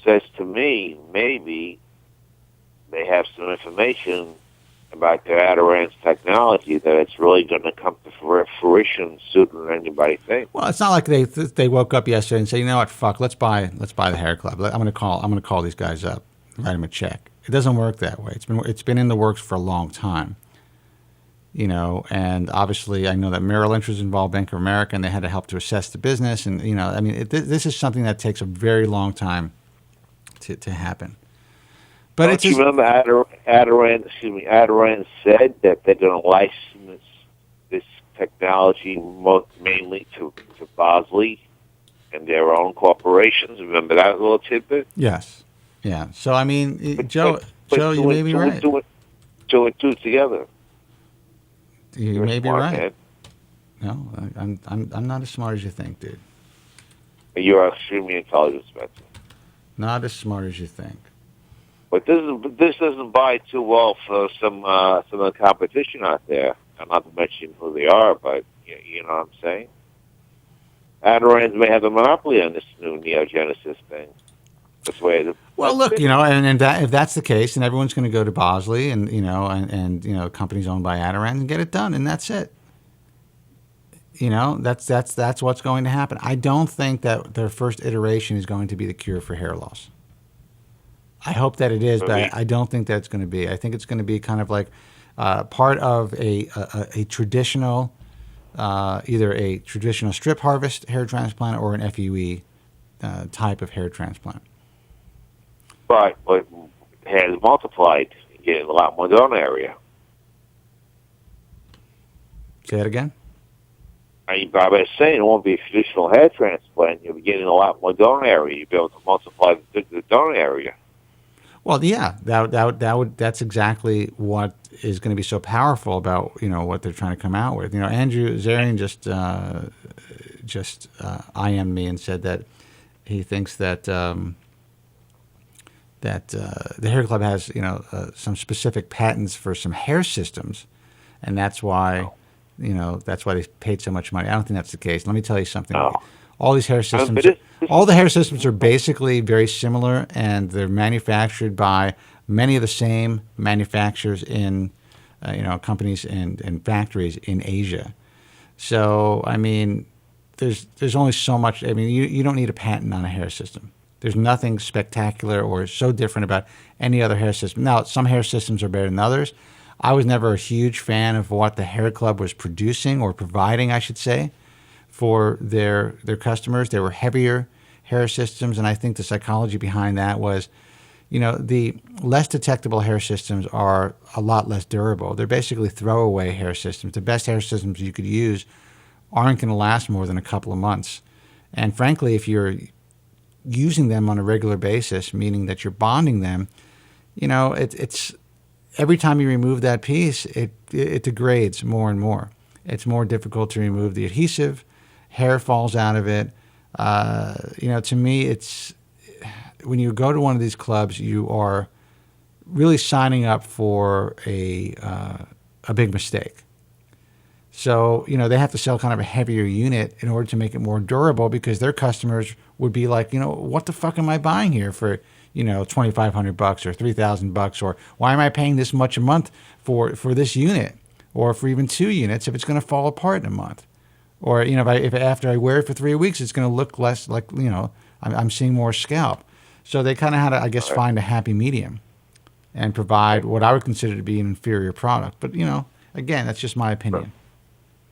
says to me maybe they have some information about their Adirond's technology that it's really going to come to fruition sooner than anybody thinks. Well, it's not like they woke up yesterday and say, you know what, fuck, let's buy the Hair Club. I'm going to call these guys up, write them a check. It doesn't work that way. It's been in the works for a long time. And obviously I know that Merrill Lynch was involved, Bank of America, and they had to help to assess the business. And, this is something that takes a very long time to happen. But Don't you remember Adirond said that they're going to license this technology mainly to Bosley and their own corporations? Remember that little tidbit? Yes. Yeah. So, Joe, you may be right. Two and two together. You may be right. Man. No, I'm not as smart as you think, dude. You're extremely intelligent, Spencer. Not as smart as you think. But this doesn't buy too well for some of the competition out there. I'm not to mention who they are, but you know what I'm saying. Adirond may have a monopoly on this new neogenesis thing. That's the way. Well, look, and if that's the case, then everyone's going to go to Bosley, and and companies owned by Adirond, and get it done, and that's it. That's what's going to happen. I don't think that their first iteration is going to be the cure for hair loss. I hope that it is, but I don't think that's going to be. I think it's going to be kind of like part of a traditional, either a traditional strip harvest hair transplant or an FUE type of hair transplant. Right, but it has multiplied. You get a lot more donor area. Say that again? I was saying it won't be a traditional hair transplant. You'll be getting a lot more donor area. You'll be able to multiply the donor area. Well, yeah, that's exactly what is going to be so powerful about what they're trying to come out with. Andrew Zarian just IM'd me and said that he thinks that the Hair Club has some specific patents for some hair systems, and that's why they paid so much money. I don't think that's the case. Let me tell you something. All these hair systems, all the hair systems are basically very similar, and they're manufactured by many of the same manufacturers in, companies and factories in Asia. So, there's only so much. You don't need a patent on a hair system. There's nothing spectacular or so different about any other hair system. Now, some hair systems are better than others. I was never a huge fan of what the hair club was producing or providing, I should say, for their customers. They were heavier hair systems, and I think the psychology behind that was, the less detectable hair systems are a lot less durable. They're basically throwaway hair systems. The best hair systems you could use aren't going to last more than a couple of months. And frankly, if you're using them on a regular basis, meaning that you're bonding them, it's every time you remove that piece, it degrades more and more. It's more difficult to remove the adhesive. Hair falls out of it. To me, it's when you go to one of these clubs, you are really signing up for a big mistake. So, they have to sell kind of a heavier unit in order to make it more durable, because their customers would be like, what the fuck am I buying here for, $2,500 or $3,000, or why am I paying this much a month for this unit, or for even 2 units if it's going to fall apart in a month, or if after I wear it for 3 weeks it's going to look less like I'm seeing more scalp. So they kind of had to, I guess, find a happy medium and provide what I would consider to be an inferior product. But again, that's just my opinion.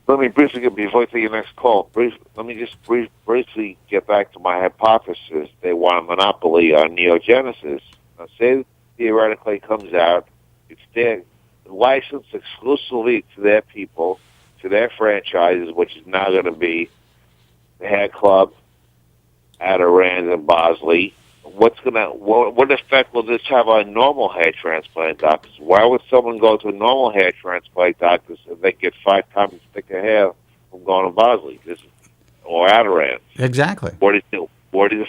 Let me briefly, before I take your next call, let me just briefly get back to my hypothesis. They want a monopoly on neogenesis. Now, say theoretically it comes out, it's their licensed exclusively to their people, to their franchises, which is now going to be the hair club at Rand and Bosley. What effect will this have on normal hair transplant doctors? Why would someone go to a normal hair transplant doctor if they get 5 times thicker hair from going to Bosley or Adirond? Exactly. What is the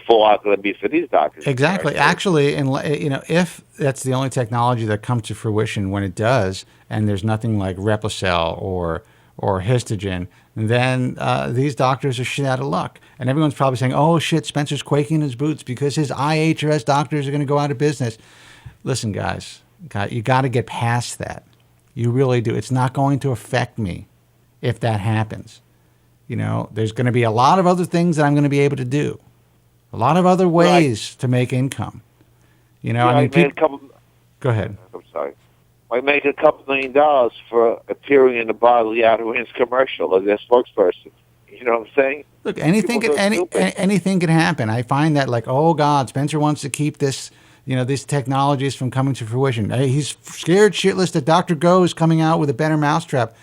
fallout going to be for these doctors? Exactly. Actually, if that's the only technology that comes to fruition when it does, and there's nothing like Replicel or Histogen, then these doctors are shit out of luck. And everyone's probably saying, oh, shit, Spencer's quaking in his boots because his IHRS doctors are going to go out of business. Listen, guys, you got to get past that. You really do. It's not going to affect me if that happens. There's going to be a lot of other things that I'm going to be able to do, a lot of other ways to make income. Go ahead. I'm sorry. I make a couple $1 million for appearing in the Bosley Adirond's commercial as their spokesperson. You know what I'm saying? Look, anything can happen. I find that oh God, Spencer wants to keep this, these technologies from coming to fruition. Hey, he's scared shitless that Dr. Go is coming out with a better mousetrap.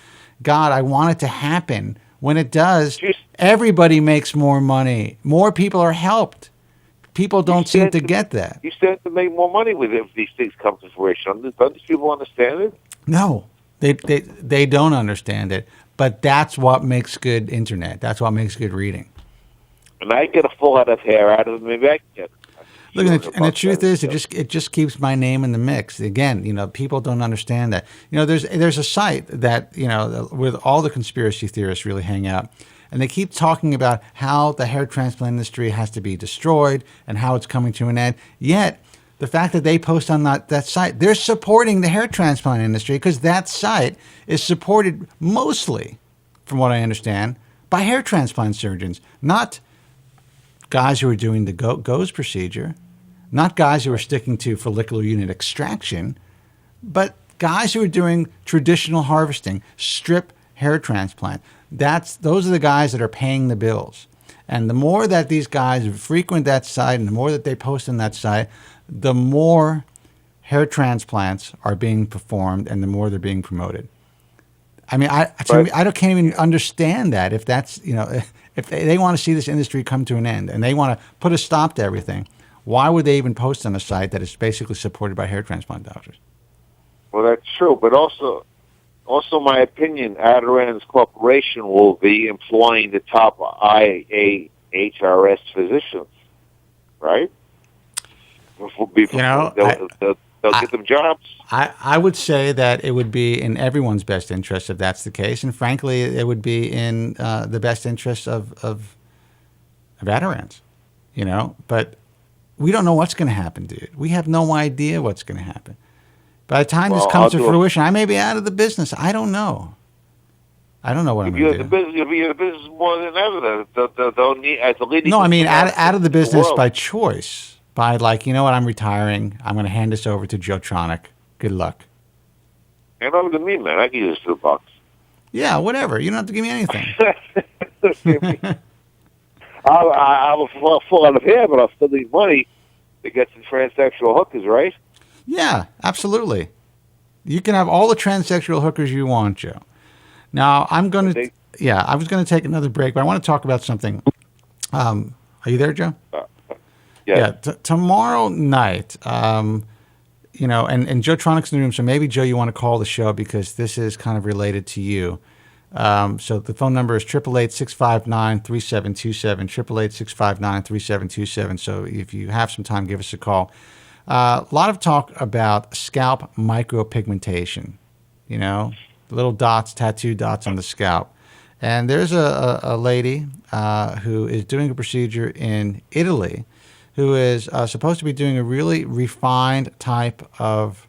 God, I want it to happen. When it does, everybody makes more money. More people are helped. People don't seem to get that. You stand to make more money with it if these things come to fruition. Don't these people understand it? No, they don't understand it. But that's what makes good internet. That's what makes good reading. And I get a full head of hair out of it. Maybe I can get it. Look, and the truth is, it just keeps my name in the mix. Again, people don't understand that. There's a site that with all the conspiracy theorists really hang out. And they keep talking about how the hair transplant industry has to be destroyed and how it's coming to an end. Yet, the fact that they post on that site, they're supporting the hair transplant industry because that site is supported mostly, from what I understand, by hair transplant surgeons, not guys who are doing the GOES procedure, not guys who are sticking to follicular unit extraction, but guys who are doing traditional harvesting, strip hair transplant. Those are the guys that are paying the bills. And the more that these guys frequent that site and the more that they post on that site, the more hair transplants are being performed and the more they're being promoted. I mean, I can't even understand that if that's, if they want to see this industry come to an end and they want to put a stop to everything, why would they even post on a site that is basically supported by hair transplant doctors? Well, that's true, but also, my opinion, Adirond's corporation will be employing the top IHRS physicians, right? They'll get them jobs. I would say that it would be in everyone's best interest if that's the case, and frankly, it would be in the best interest of Adirond's, But we don't know what's going to happen, dude. We have no idea what's going to happen. By the time this comes to fruition, I may be out of the business. I don't know. I don't know what I'm going to do. You'll be in the business more than ever. They'll need, as a leading no, I mean out of the business by choice. By I'm retiring. I'm going to hand this over to Joe Tronic. Good luck. You know what I mean, man? I can use $2. Yeah, whatever. You don't have to give me anything. I'm full out of hair, but I'll still need money to get some transsexual hookers, right? Yeah, absolutely. You can have all the transsexual hookers you want, Joe. Now, I was going to take another break, but I want to talk about something. Are you there, Joe? Yeah. Tomorrow night, and Joe Tronic's in the room, so maybe, Joe, you want to call the show because this is kind of related to you. So the phone number is 888-659-3727, 888-659-3727. So if you have some time, give us a call. A lot of talk about scalp micro-pigmentation, little dots, tattoo dots on the scalp. And there's a lady who is doing a procedure in Italy who is supposed to be doing a really refined type of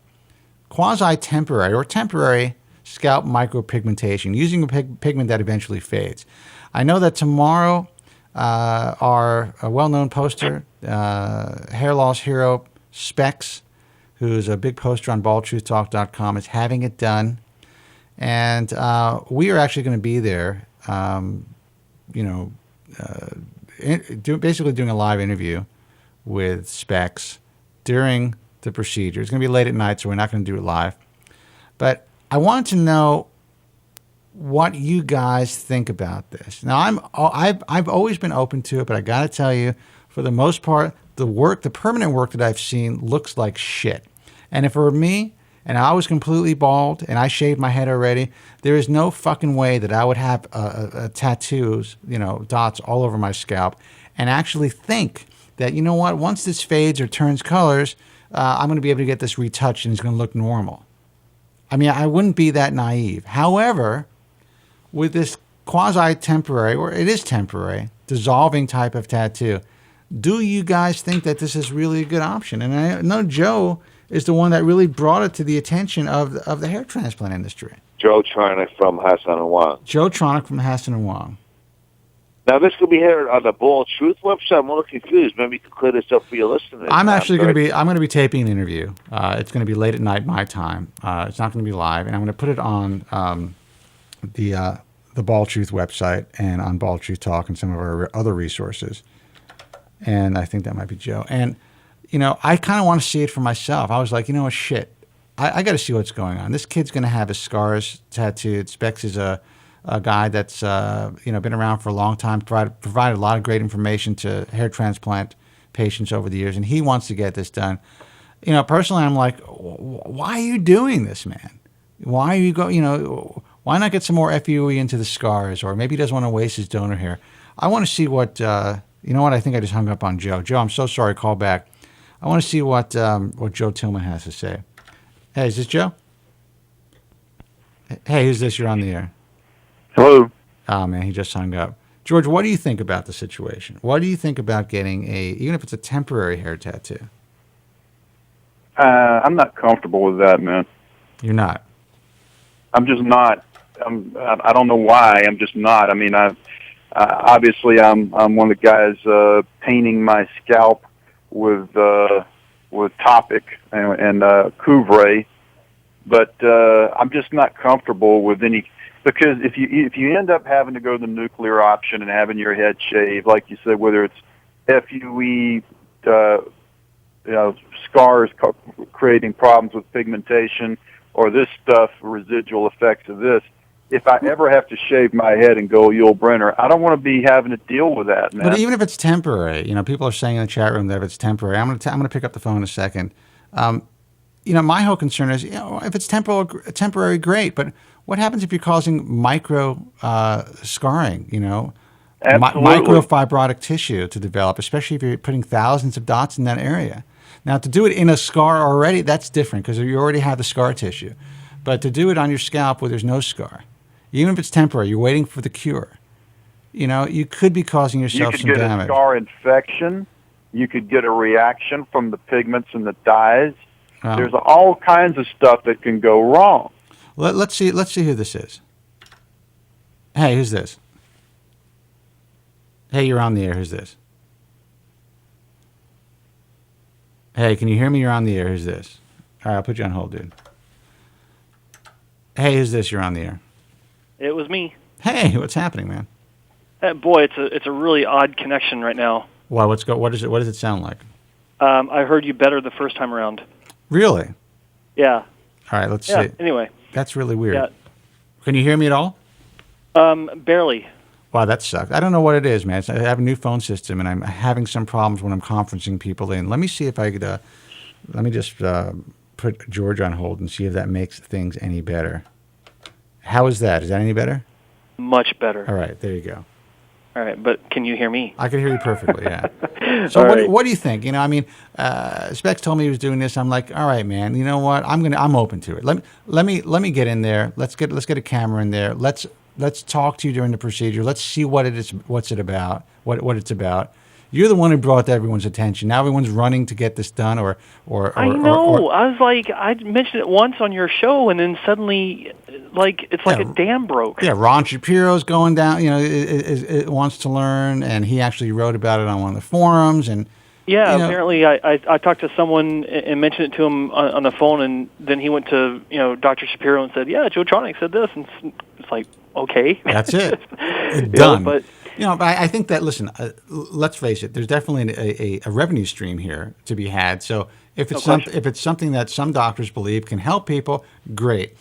quasi-temporary or temporary scalp micropigmentation, using a pigment that eventually fades. I know that tomorrow our well-known poster, hair loss hero Specs, who's a big poster on baldtruthtalk.com, is having it done. And we are actually going to be there, basically doing a live interview with Specs during the procedure. It's going to be late at night, so we're not going to do it live. But I wanted to know what you guys think about this. Now, I've always been open to it, but I got to tell you, for the most part, the permanent work that I've seen looks like shit. And if it were me, and I was completely bald, and I shaved my head already, there is no fucking way that I would have tattoos, dots all over my scalp, and actually think that, you know what, once this fades or turns colors, I'm going to be able to get this retouched and it's going to look normal. I mean, I wouldn't be that naive. However, with this quasi-temporary, or it is temporary, dissolving type of tattoo, do you guys think that this is really a good option? And I know Joe is the one that really brought it to the attention of the hair transplant industry. Joe Tronic from Hassan and Wong. Joe Tronic from Hassan and Wong. Now, this could be here on the Bald Truth website. I'm a little confused. Maybe you could clear this up for your listeners. I'm going to be taping an interview. It's going to be late at night my time. It's not going to be live, and I'm going to put it on the Bald Truth website and on Bald Truth Talk and some of our other resources. And I think that might be Joe. And I kind of want to see it for myself. I was like, shit. I got to see what's going on. This kid's going to have his scars tattooed. Specs is a guy that's been around for a long time, provided a lot of great information to hair transplant patients over the years, and he wants to get this done. Personally, I'm like, why are you doing this, man? Why are you why not get some more FUE into the scars, or maybe he doesn't want to waste his donor hair. I want to see what I think I just hung up on Joe. Joe, I'm so sorry. Call back. I want to see what Joe Tillman has to say. Hey, is this Joe? Hey, who's this? You're on the air. Hello. Oh, man, he just hung up. George, what do you think about the situation? What do you think about getting even if it's a temporary hair tattoo? I'm not comfortable with that, man. You're not? I'm just not. I don't know why. I'm just not. I mean, obviously I'm one of the guys painting my scalp with Topic and Kobren, but I'm just not comfortable with any. Because if you end up having to go the nuclear option and having your head shaved, like you said, whether it's FUE, scars creating problems with pigmentation, or this stuff, residual effects of this, if I ever have to shave my head and go Yul Brynner, I don't want to be having to deal with that, man. But even if it's temporary, people are saying in the chat room that if it's temporary, I'm going to pick up the phone in a second. My whole concern is, if it's temporary, great, but what happens if you're causing micro scarring, microfibrotic tissue to develop, especially if you're putting thousands of dots in that area? Now, to do it in a scar already, that's different because you already have the scar tissue. But to do it on your scalp where there's no scar, even if it's temporary, you're waiting for the cure, you could be causing yourself some damage. You could get a scar infection. You could get a reaction from the pigments and the dyes. There's all kinds of stuff that can go wrong. Let's see who this is. Hey, who's this? Hey, you're on the air. Who's this? Hey, can you hear me? You're on the air. Who's this? All right, I'll put you on hold, dude. Hey, who's this? You're on the air. It was me. Hey, what's happening, man? Boy, it's a really odd connection right now. Why? What does it sound like? I heard you better the first time around. Really? Yeah. All right, let's Yeah. see. Anyway. That's really weird. Yeah. Can you hear me at all? Barely. Wow, that sucks. I don't know what it is, man. I have a new phone system, and I'm having some problems when I'm conferencing people in. Let me see if I could. Let me just put George on hold and see if that makes things any better. How is that? Is that any better? Much better. All right, there you go. All right, but can you hear me? I can hear you perfectly, yeah. So what do you think? You know, I mean, Specs told me he was doing this. I'm like, all right, man. You know what? I'm open to it. Let me get in there. Let's get a camera in there. Let's talk to you during the procedure. Let's see what it is. What's it about? What it's about. You're the one who brought to everyone's attention. Now everyone's running to get this done, or I know. I was like, I mentioned it once on your show, and then suddenly, like, it's like a dam broke. Yeah, Ron Shapiro's going down. You know, it wants to learn, and he actually wrote about it on one of the forums. And yeah, you know, apparently, I talked to someone and mentioned it to him on the phone, and then he went to Dr. Shapiro and said, "Yeah, Joe Tronic said this," and it's like, okay, that's it. It's done. But I think that, listen, let's face it, there's definitely a revenue stream here to be had. So if it's something that some doctors believe can help people, great.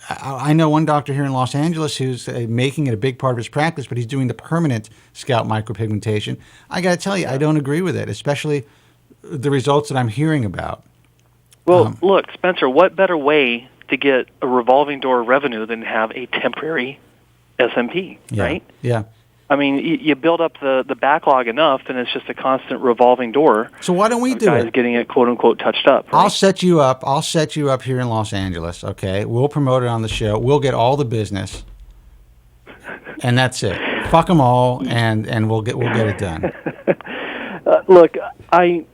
I know one doctor here in Los Angeles who's making it a big part of his practice, but he's doing the permanent scalp micropigmentation. I got to tell you, I don't agree with it, especially the results that I'm hearing about. Well, look, Spencer, what better way to get a revolving door of revenue than have a temporary SMP, right? Yeah. I mean, you build up the backlog enough, and it's just a constant revolving door. So why don't we do guys it? Getting it, quote unquote, touched up. Right? I'll set you up here in Los Angeles. Okay, we'll promote it on the show. We'll get all the business, and that's it. Fuck them all, and we'll get it done. Look, I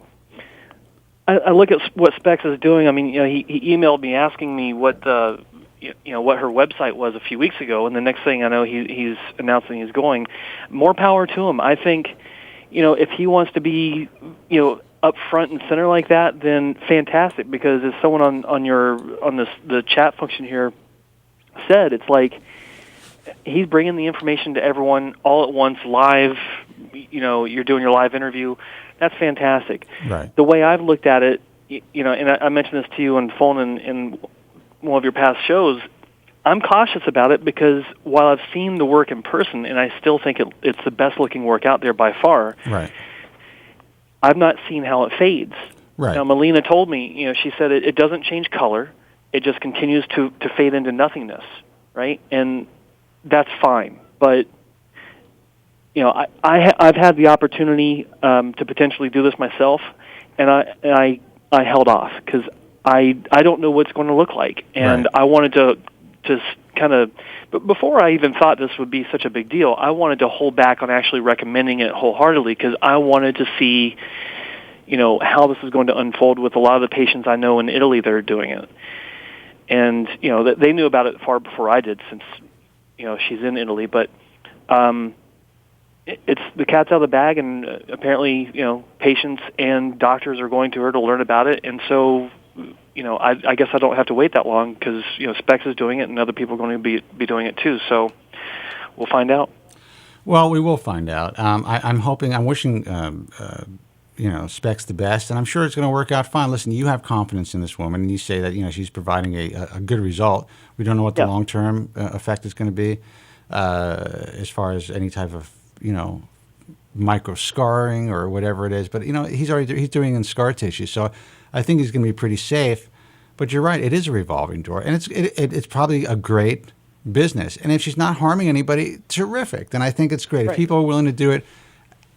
look at what Specs is doing. I mean, he emailed me asking me what what her website was a few weeks ago, and the next thing I know, he's announcing he's going. More power to him. I think, if he wants to be, up front and center like that, then fantastic. Because as someone on the chat function here said, it's like he's bringing the information to everyone all at once, live. You're doing your live interview. That's fantastic. Right. The way I've looked at it, and I mentioned this to you on the phone in one of your past shows, I'm cautious about it because while I've seen the work in person, and I still think it's the best looking work out there by far, right, I've not seen how it fades. Right. Now, Melina told me, she said it doesn't change color. It just continues to fade into nothingness, right? And that's fine. But, I've had the opportunity to potentially do this myself, and I held off because I don't know what's going to look like, and I wanted to just kind of. But before I even thought this would be such a big deal, I wanted to hold back on actually recommending it wholeheartedly because I wanted to see, how this is going to unfold with a lot of the patients I know in Italy that are doing it, and they knew about it far before I did, since she's in Italy, but. It's the cat's out of the bag, and apparently, patients and doctors are going to her to learn about it, and so. I guess I don't have to wait that long because, Specs is doing it and other people are going to be doing it too. So we'll find out. Well, we will find out. I'm wishing, Specs the best, and I'm sure it's going to work out fine. Listen, you have confidence in this woman, and you say that, she's providing a good result. We don't know what the long-term effect is going to be as far as any type of, micro scarring or whatever it is. But, he's doing it in scar tissue. So I think he's going to be pretty safe, but you're right. It is a revolving door, and it's probably a great business. And if she's not harming anybody, terrific. Then I think it's great. Right. If people are willing to do it,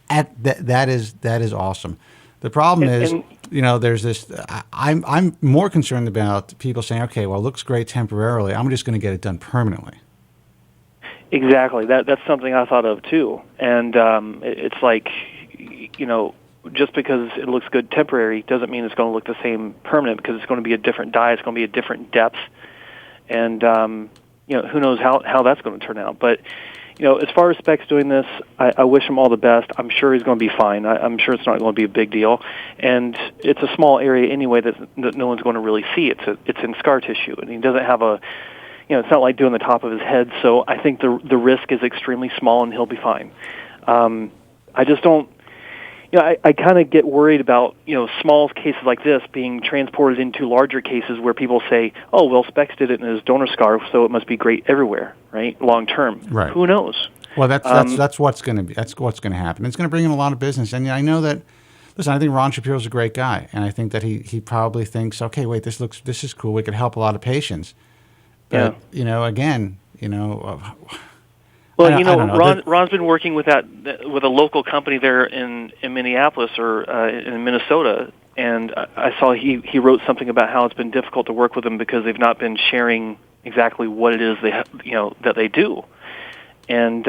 that is awesome. The problem is, there's this. I'm more concerned about people saying, okay, well, it looks great temporarily. I'm just going to get it done permanently. Exactly. That's something I thought of too, and it's like, just because it looks good temporary doesn't mean it's going to look the same permanent, because it's going to be a different dye, it's going to be a different depth, and who knows how that's going to turn out. But as far as Specs doing this, I wish him all the best. I'm sure he's going to be fine. I'm sure it's not going to be a big deal, and it's a small area anyway that no one's going to really see. It's in scar tissue, and he doesn't have a it's not like doing the top of his head. So I think the risk is extremely small, and he'll be fine. I just don't. I kind of get worried about, small cases like this being transported into larger cases where people say, oh, well, Specs did it in his donor scarf, so it must be great everywhere, right? Long term. Right. Who knows? Well, that's what's going to be. That's what's going to happen. It's going to bring in a lot of business. And I know that, listen, I think Ron Shapiro's a great guy. And I think that he probably thinks, okay, wait, this is cool. We could help a lot of patients. But, again, Well, I don't know. Ron's been working with with a local company there in Minneapolis or in Minnesota, and I saw he wrote something about how it's been difficult to work with them because they've not been sharing exactly what it is that they do, and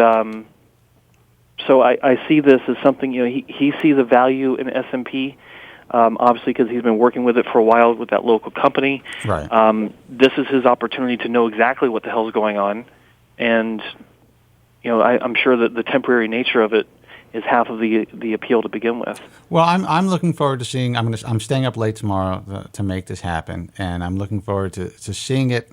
so I see this as something. He sees a value in SMP. Obviously, because he's been working with it for a while with that local company. Right. This is his opportunity to know exactly what the hell's going on, and I'm sure that the temporary nature of it is half of the appeal to begin with. Well, I'm looking forward to seeing. I'm staying up late tomorrow to make this happen, and I'm looking forward to seeing it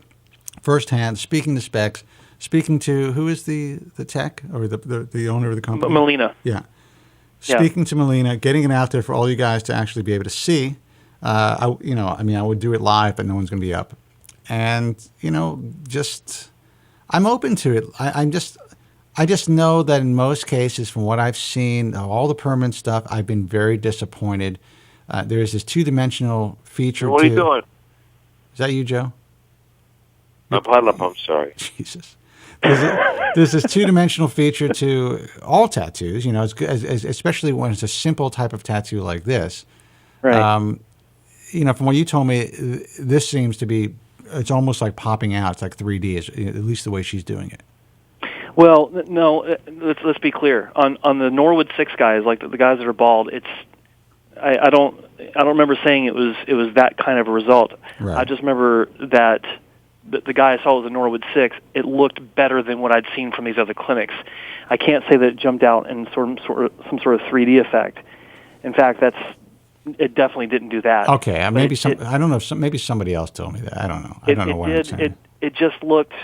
firsthand. Speaking to Specs, speaking to who is the tech or the owner of the company? Melina. Yeah. Speaking to Melina, getting it out there for all you guys to actually be able to see. I would do it live, but no one's going to be up, and I'm open to it. I just know that in most cases, from what I've seen, all the permanent stuff, I've been very disappointed. There's this two-dimensional feature. What are you doing? Is that you, Joe? I'm sorry. Jesus. There's this two-dimensional feature to all tattoos, especially when it's a simple type of tattoo like this. Right. From what you told me, this seems to be, it's almost like popping out. It's like 3D, at least the way she's doing it. Well, no. Let's be clear. On the Norwood 6 guys, like the guys that are bald, I don't remember saying it was that kind of a result. Right. I just remember that the guy I saw was a Norwood 6. It looked better than what I'd seen from these other clinics. I can't say that it jumped out in some sort of 3D effect. In fact, it definitely didn't do that. Okay, I don't know. Maybe somebody else told me that. I don't know. I don't know what I'm saying. It just looked.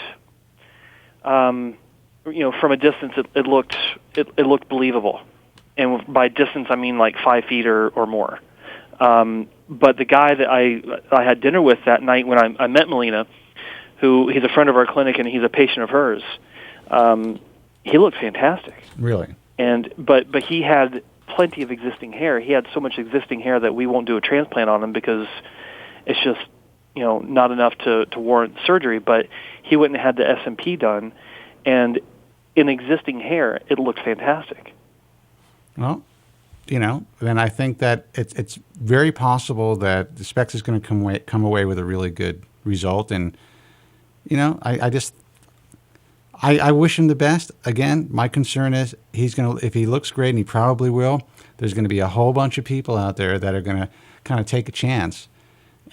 From a distance, it looked believable, and by distance I mean like 5 feet or more. But the guy that I had dinner with that night when I met Melina, he's a friend of our clinic and he's a patient of hers, he looked fantastic. Really? But he had plenty of existing hair. He had so much existing hair that we won't do a transplant on him because it's just not enough to warrant surgery. But he went and had the SMP done, and in existing hair, it looks fantastic. Well, then I think that it's very possible that the Specs is going to come away with a really good result. And, I wish him the best. Again, my concern is if he looks great, and he probably will, there's going to be a whole bunch of people out there that are going to kind of take a chance.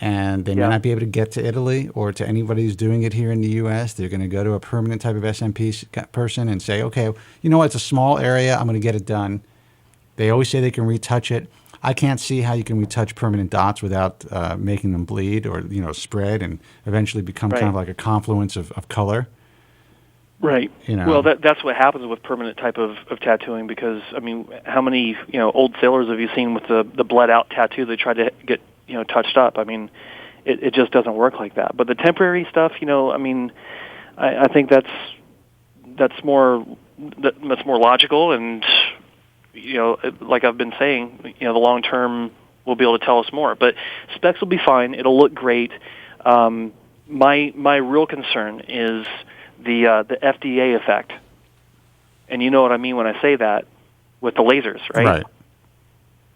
And they may not be able to get to Italy or to anybody who's doing it here in the U.S. They're going to go to a permanent type of SMP person and say, okay, it's a small area. I'm going to get it done. They always say they can retouch it. I can't see how you can retouch permanent dots without making them bleed or, spread and eventually become kind of like a confluence of color. Right. Well, that's what happens with permanent type of tattooing because, how many, old sailors have you seen with the bled out tattoo they try to get touched up? It just doesn't work like that. But the temporary stuff, I think that's more logical, and like I've been saying, the long term will be able to tell us more. But Specs will be fine. It'll look great. My real concern is the FDA effect, and you know what I mean when I say that with the lasers, right? Right.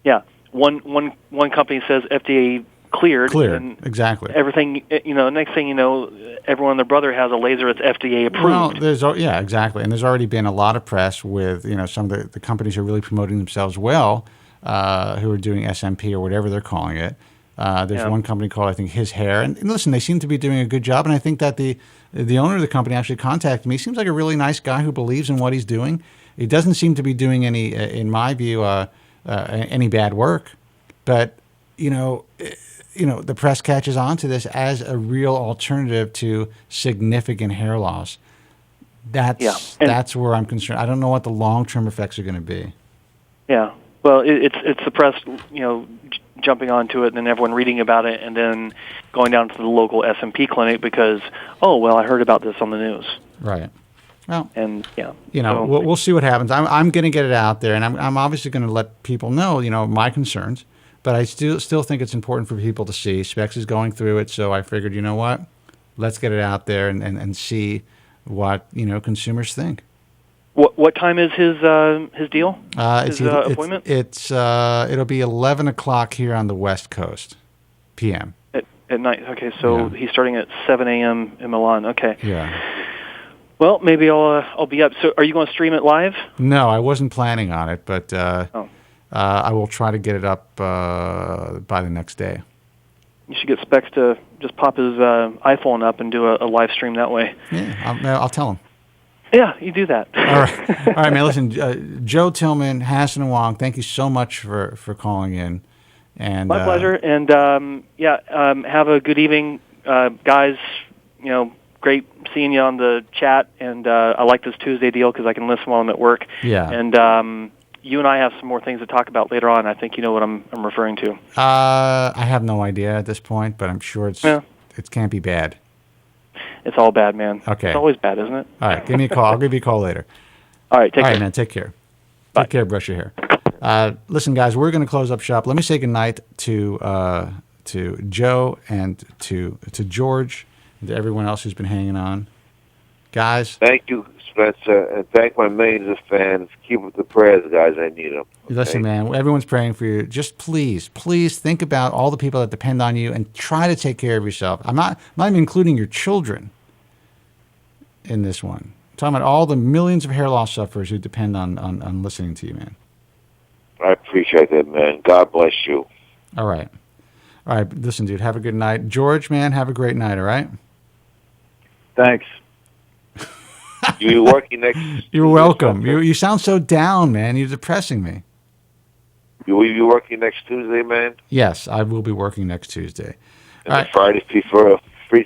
Yeah. One company says FDA cleared. And exactly. Everything, next thing you know, everyone and their brother has a laser that's FDA approved. Well, exactly. And there's already been a lot of press with, some of the companies who are really promoting themselves well, who are doing SMP or whatever they're calling it. There's one company called, I think, His Hair. And listen, they seem to be doing a good job. And I think that the owner of the company actually contacted me. He seems like a really nice guy who believes in what he's doing. He doesn't seem to be doing any, in my view, any bad work. But, the press catches on to this as a real alternative to significant hair loss. That's where I'm concerned. I don't know what the long-term effects are going to be. Yeah. Well, it's the press, jumping onto it, and then everyone reading about it, and then going down to the local S&P clinic because, I heard about this on the news. Right. Well, and we'll see what happens. I'm going to get it out there, and I'm obviously going to let people know, my concerns. But I still think it's important for people to see. Specs is going through it, so I figured, let's get it out there and see what consumers think. What time is his deal? His appointment? It'll be 11 o'clock here on the West Coast, p.m. At night. Okay, so he's starting at 7 a.m. in Milan. Okay. Yeah. Well, maybe I'll be up. So, are you going to stream it live? No, I wasn't planning on it, but I will try to get it up by the next day. You should get Specs to just pop his iPhone up and do a live stream that way. Yeah, I'll tell him. Yeah, you do that. All right, man. Listen, Joe Tillman, Hassan and Wong, thank you so much for calling in. And my pleasure. And have a good evening, guys. Great seeing you on the chat. And I like this Tuesday deal because I can listen while I'm at work. Yeah. And you and I have some more things to talk about later on. I think you know what I'm referring to. I have no idea at this point, but I'm sure it can't be bad. It's all bad, man. Okay. It's always bad, isn't it? All right, give me a call. I'll give you a call later. All right, take care. All right, man, take care. Bye. Take care, brush your hair. Listen, guys, we're going to close up shop. Let me say goodnight to Joe and to George and to everyone else who's been hanging on. Guys. Thank you, Spencer, and thank my millions of fans. Keep up the prayers, guys. I need them. Okay? Listen, man, everyone's praying for you. Just please think about all the people that depend on you and try to take care of yourself. I'm not even including your children in this one. I'm talking about all the millions of hair loss sufferers who depend on listening to you, man. I appreciate that, man. God bless you. All right. Listen, dude, have a good night. George, man, have a great night, all right? Thanks. You working next? You're welcome. You sound so down, man. You're depressing me. You will be working next Tuesday, man? Yes, I will be working next Tuesday. And the Friday free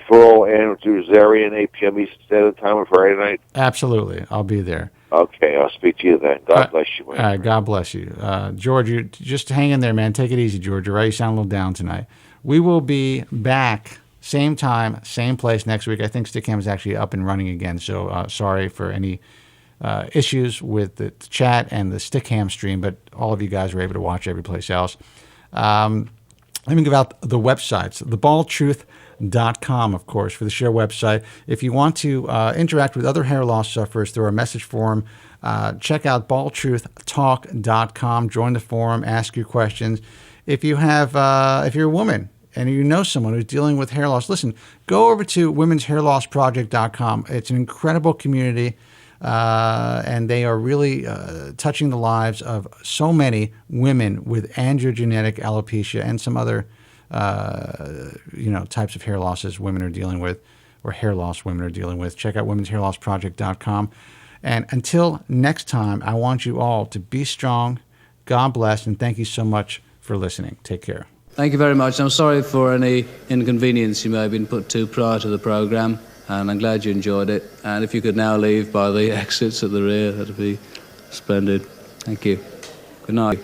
for all and through Zarian, 8 p.m. Eastern Standard Time on Friday night? Absolutely. I'll be there. Okay, I'll speak to you then. God bless you, man. All right, God bless you. George, you just hang in there, man. Take it easy, George. All right, you sound a little down tonight. We will be back same time, same place next week. I think Stickam is actually up and running again, so sorry for any issues with the chat and the Stickam stream, but all of you guys were able to watch every place else. Let me give out the websites. TheBaldTruth.com, of course, for the show website. If you want to interact with other hair loss sufferers through our message forum, check out baldtruthtalk.com. Join the forum, ask your questions. If you're a woman and you know someone who's dealing with hair loss, listen, go over to womenshairlossproject.com. It's an incredible community, and they are really touching the lives of so many women with androgenetic alopecia and some other types of hair losses women are dealing with, or hair loss women are dealing with. Check out womenshairlossproject.com. And until next time, I want you all to be strong. God bless, and thank you so much for listening. Take care. Thank you very much. I'm sorry for any inconvenience you may have been put to prior to the program, and I'm glad you enjoyed it. And if you could now leave by the exits at the rear, that'd be splendid. Thank you. Good night.